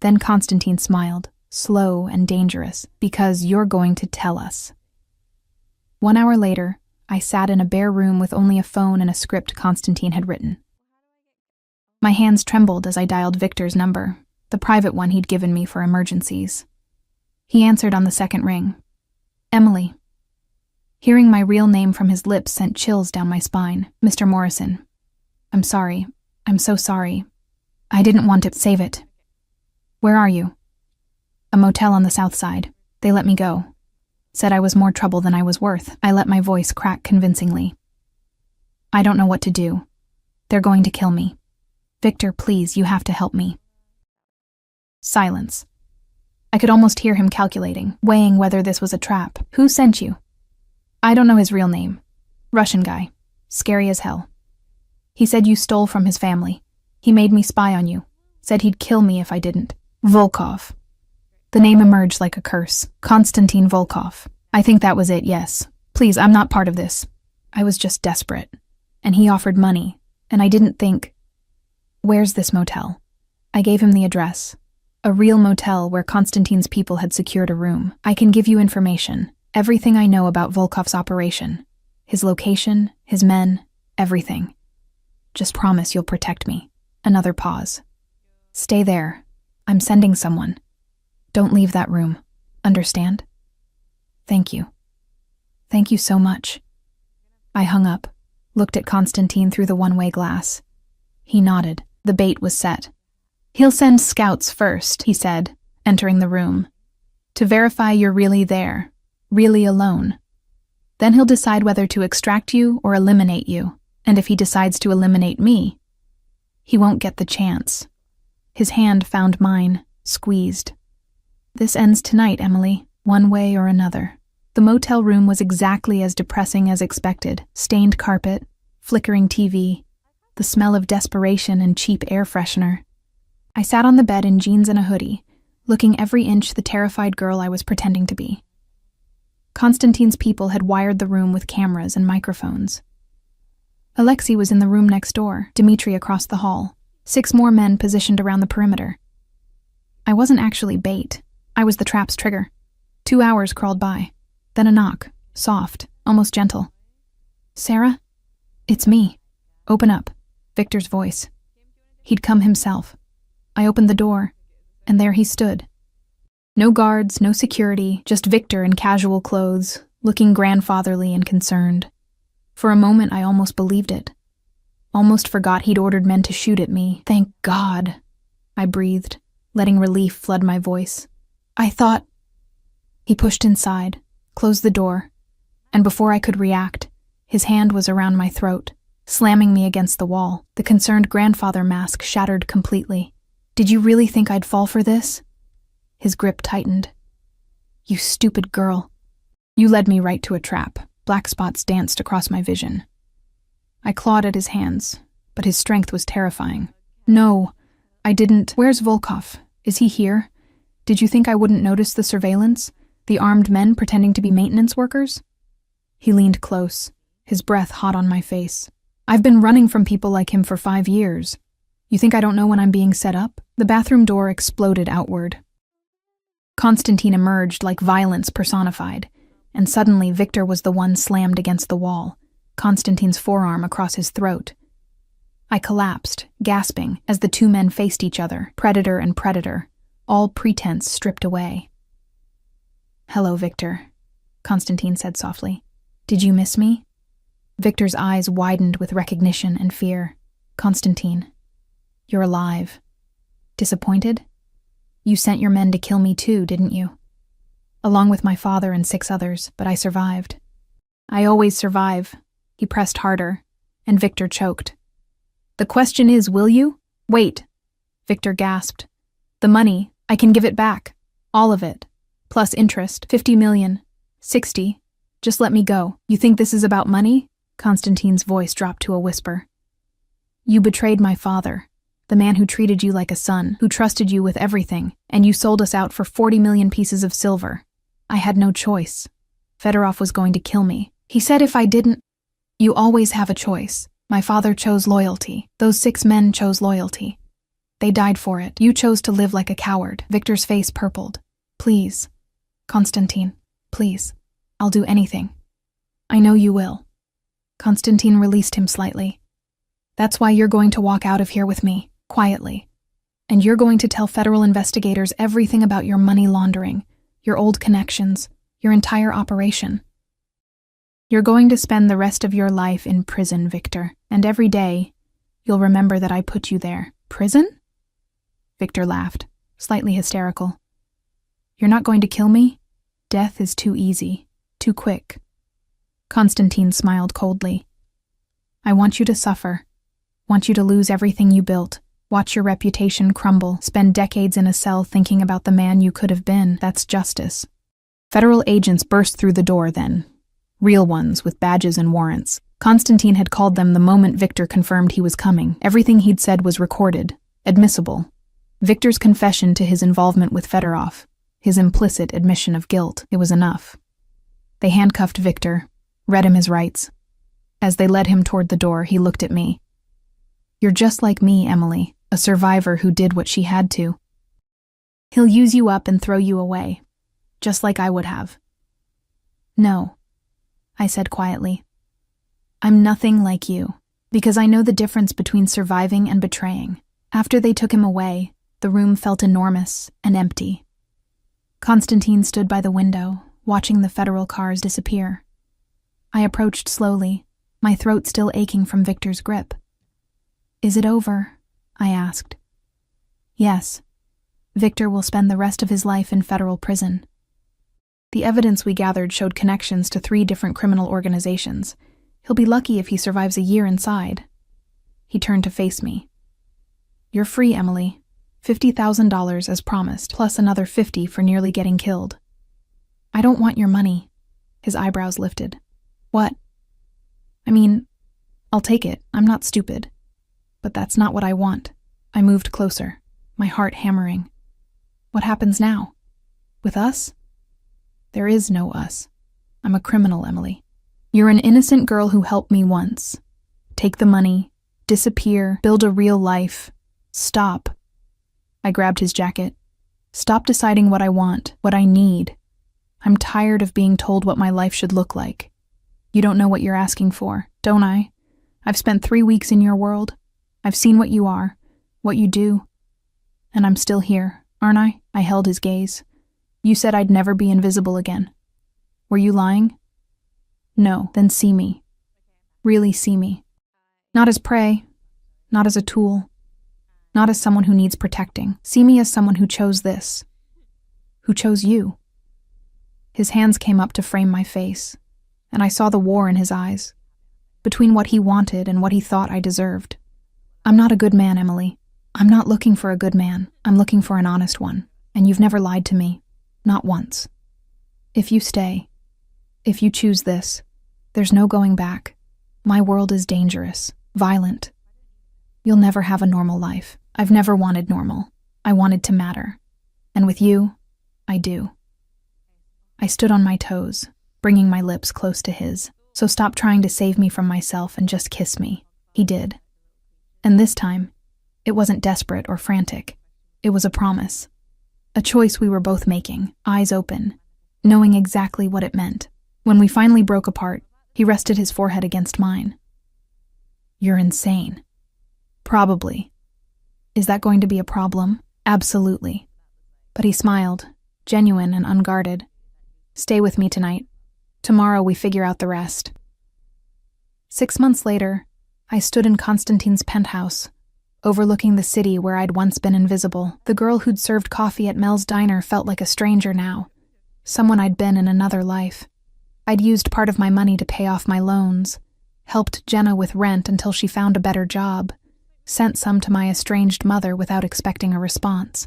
Then Konstantin smiled, slow and dangerous. "Because you're going to tell us." 1 hour later, I sat in a bare room with only a phone and a script Konstantin had written. My hands trembled as I dialed Victor's number, the private one he'd given me for emergencies. He answered on the second ring. "Emily." Hearing my real name from his lips sent chills down my spine. "Mr. Morrison. I'm sorry. I'm so sorry. I didn't want to save it." "Where are you?" "A motel on the south side. They let me go. Said I was more trouble than I was worth." I let my voice crack convincingly. "I don't know what to do. They're going to kill me. Victor, please, you have to help me." Silence. I could almost hear him calculating, weighing whether this was a trap. "Who sent you?" "I don't know his real name. Russian guy. Scary as hell. He said you stole from his family. He made me spy on you. Said he'd kill me if I didn't. Volkov." The name emerged like a curse. "Konstantin Volkov. I think that was it, yes. Please, I'm not part of this. I was just desperate. And he offered money, and I didn't think..." "Where's this motel?" I gave him the address. A real motel where Konstantin's people had secured a room. I can give you information. Everything I know about Volkov's operation. His location, his men, everything. Just promise you'll protect me. Another pause. Stay there. I'm sending someone. Don't leave that room. Understand? Thank you. Thank you so much. I hung up, looked at Konstantin through the one-way glass. He nodded. The bait was set. He'll send scouts first, he said, entering the room, to verify you're really there, really alone. Then he'll decide whether to extract you or eliminate you, and if he decides to eliminate me, he won't get the chance. His hand found mine, squeezed. This ends tonight, Emily, one way or another. The motel room was exactly as depressing as expected. Stained carpet, flickering TV, the smell of desperation and cheap air freshener. I sat on the bed in jeans and a hoodie, looking every inch the terrified girl I was pretending to be. Konstantin's people had wired the room with cameras and microphones. Alexei was in the room next door, Dmitri across the hall, 6 more men positioned around the perimeter. I wasn't actually bait. I was the trap's trigger. 2 hours crawled by. Then a knock, soft, almost gentle. Sarah? It's me. Open up. Victor's voice. He'd come himself. I opened the door, and there he stood. No guards, no security, just Victor in casual clothes, looking grandfatherly and concerned. For a moment I almost believed it. Almost forgot he'd ordered men to shoot at me. Thank God, I breathed, letting relief flood my voice. I thought... He pushed inside, closed the door, and before I could react, his hand was around my throat, slamming me against the wall. The concerned grandfather mask shattered completely. Did you really think I'd fall for this? His grip tightened. You stupid girl. You led me right to a trap. Black spots danced across my vision. I clawed at his hands, but his strength was terrifying. No, I didn't. Where's Volkov? Is he here? Did you think I wouldn't notice the surveillance? The armed men pretending to be maintenance workers? He leaned close, his breath hot on my face. I've been running from people like him for 5 years. You think I don't know when I'm being set up? The bathroom door exploded outward. Konstantin emerged like violence personified, and suddenly Victor was the one slammed against the wall, Konstantin's forearm across his throat. I collapsed, gasping, as the 2 men faced each other, predator and predator, all pretense stripped away. Hello, Victor, Konstantin said softly. Did you miss me? Victor's eyes widened with recognition and fear. Konstantin, you're alive. Disappointed? You sent your men to kill me too, didn't you? Along with my father and 6 others, but I survived. I always survive. He pressed harder, and Victor choked. The question is, will you? Wait, Victor gasped. The money, I can give it back. All of it. Plus interest, 50 million. 60. Just let me go. You think this is about money? Konstantin's voice dropped to a whisper. You betrayed my father, the man who treated you like a son, who trusted you with everything, and you sold us out for 40 million pieces of silver. I had no choice. Fedorov was going to kill me. He said if I didn't... You always have a choice. My father chose loyalty. Those 6 men chose loyalty. They died for it. You chose to live like a coward. Victor's face purpled. Please, Konstantin, please. I'll do anything. I know you will. Konstantin released him slightly. That's why you're going to walk out of here with me, quietly. And you're going to tell federal investigators everything about your money laundering, your old connections, your entire operation. You're going to spend the rest of your life in prison, Victor, and every day, you'll remember that I put you there. Prison? Victor laughed, slightly hysterical. You're not going to kill me? Death is too easy, too quick. Konstantin smiled coldly. I want you to suffer. Want you to lose everything you built. Watch your reputation crumble. Spend decades in a cell thinking about the man you could have been. That's justice. Federal agents burst through the door then. Real ones with badges and warrants. Konstantin had called them the moment Victor confirmed he was coming. Everything he'd said was recorded, admissible. Victor's confession to his involvement with Fedorov, his implicit admission of guilt, it was enough. They handcuffed Victor, read him his rights. As they led him toward the door, he looked at me. You're just like me, Emily, a survivor who did what she had to. He'll use you up and throw you away, just like I would have. No, I said quietly. I'm nothing like you, because I know the difference between surviving and betraying. After they took him away, the room felt enormous and empty. Constantine stood by the window, watching the federal cars disappear. I approached slowly, my throat still aching from Victor's grip. Is it over? I asked. Yes. Victor will spend the rest of his life in federal prison. The evidence we gathered showed connections to 3 different criminal organizations. He'll be lucky if he survives a year inside. He turned to face me. You're free, Emily. $50,000 as promised, plus another $50,000 for nearly getting killed. I don't want your money. His eyebrows lifted. What? I mean, I'll take it. I'm not stupid. But that's not what I want. I moved closer, my heart hammering. What happens now? With us? There is no us. I'm a criminal, Emily. You're an innocent girl who helped me once. Take the money, disappear, build a real life. Stop. I grabbed his jacket. Stop deciding what I want, what I need. I'm tired of being told what my life should look like. You don't know what you're asking for, don't I? I've spent 3 weeks in your world. I've seen what you are, what you do. And I'm still here, aren't I? I held his gaze. You said I'd never be invisible again. Were you lying? No, then see me. Really see me. Not as prey, not as a tool, not as someone who needs protecting. See me as someone who chose this, who chose you. His hands came up to frame my face, and I saw the war in his eyes, between what he wanted and what he thought I deserved. I'm not a good man, Emily. I'm not looking for a good man. I'm looking for an honest one, and you've never lied to me, not once. If you stay, if you choose this, there's no going back. My world is dangerous, violent. You'll never have a normal life. I've never wanted normal. I wanted to matter. And with you, I do. I stood on my toes, bringing my lips close to his. So stop trying to save me from myself and just kiss me. He did. And this time, it wasn't desperate or frantic. It was a promise. A choice we were both making, eyes open, knowing exactly what it meant. When we finally broke apart, he rested his forehead against mine. You're insane. Probably. Is that going to be a problem? Absolutely. But he smiled, genuine and unguarded. Stay with me tonight. Tomorrow we figure out the rest. 6 months later, I stood in Constantine's penthouse, overlooking the city where I'd once been invisible. The girl who'd served coffee at Mel's diner felt like a stranger now, someone I'd been in another life. I'd used part of my money to pay off my loans, helped Jenna with rent until she found a better job, sent some to my estranged mother without expecting a response.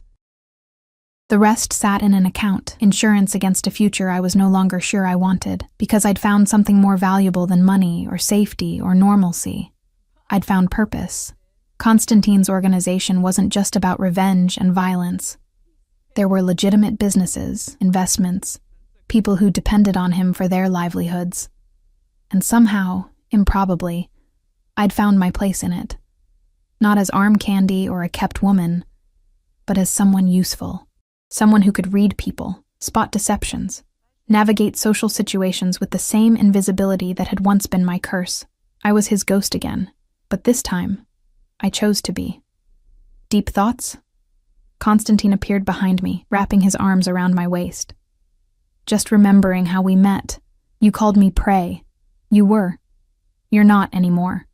The rest sat in an account, insurance against a future I was no longer sure I wanted, because I'd found something more valuable than money or safety or normalcy. I'd found purpose. Constantine's organization wasn't just about revenge and violence. There were legitimate businesses, investments, people who depended on him for their livelihoods. And somehow, improbably, I'd found my place in it. Not as arm candy or a kept woman, but as someone useful. Someone who could read people, spot deceptions, navigate social situations with the same invisibility that had once been my curse. I was his ghost again, but this time, I chose to be. Deep thoughts? Constantine appeared behind me, wrapping his arms around my waist. Just remembering how we met. You called me prey. You were. You're not anymore.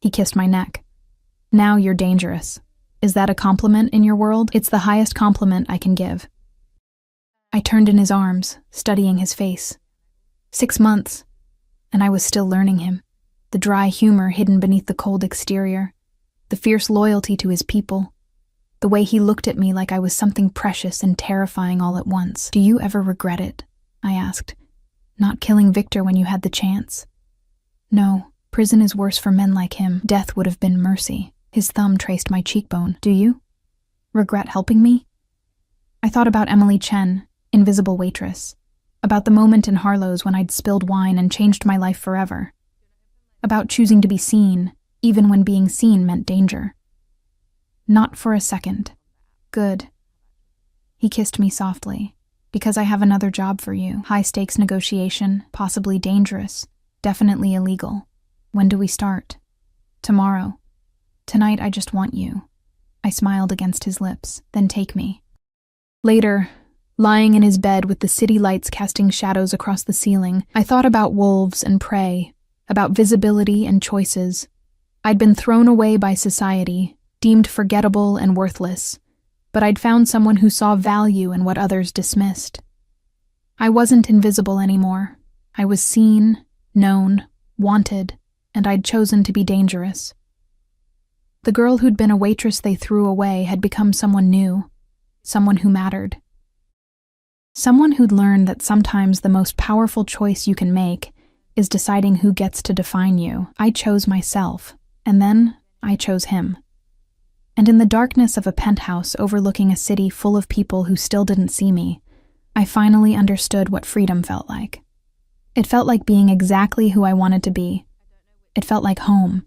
He kissed my neck. Now you're dangerous. Is that a compliment in your world? It's the highest compliment I can give. I turned in his arms, studying his face. 6 months, and I was still learning him. The dry humor hidden beneath the cold exterior, the fierce loyalty to his people, the way he looked at me like I was something precious and terrifying all at once. Do you ever regret it? I asked. Not killing Victor when you had the chance? No, prison is worse for men like him. Death would have been mercy. His thumb traced my cheekbone. Do you? Regret helping me? I thought about Emily Chen, invisible waitress. About the moment in Harlow's when I'd spilled wine and changed my life forever. About choosing to be seen, even when being seen meant danger. Not for a second. Good. He kissed me softly. Because I have another job for you. High-stakes negotiation, possibly dangerous, definitely illegal. When do we start? Tomorrow. Tonight I just want you. I smiled against his lips. Then take me. Later, lying in his bed with the city lights casting shadows across the ceiling, I thought about wolves and prey, about visibility and choices. I'd been thrown away by society, deemed forgettable and worthless, but I'd found someone who saw value in what others dismissed. I wasn't invisible anymore. I was seen, known, wanted, and I'd chosen to be dangerous. The girl who'd been a waitress they threw away had become someone new, someone who mattered. Someone who'd learned that sometimes the most powerful choice you can make is deciding who gets to define you. I chose myself, and then I chose him. And in the darkness of a penthouse overlooking a city full of people who still didn't see me, I finally understood what freedom felt like. It felt like being exactly who I wanted to be. It felt like home.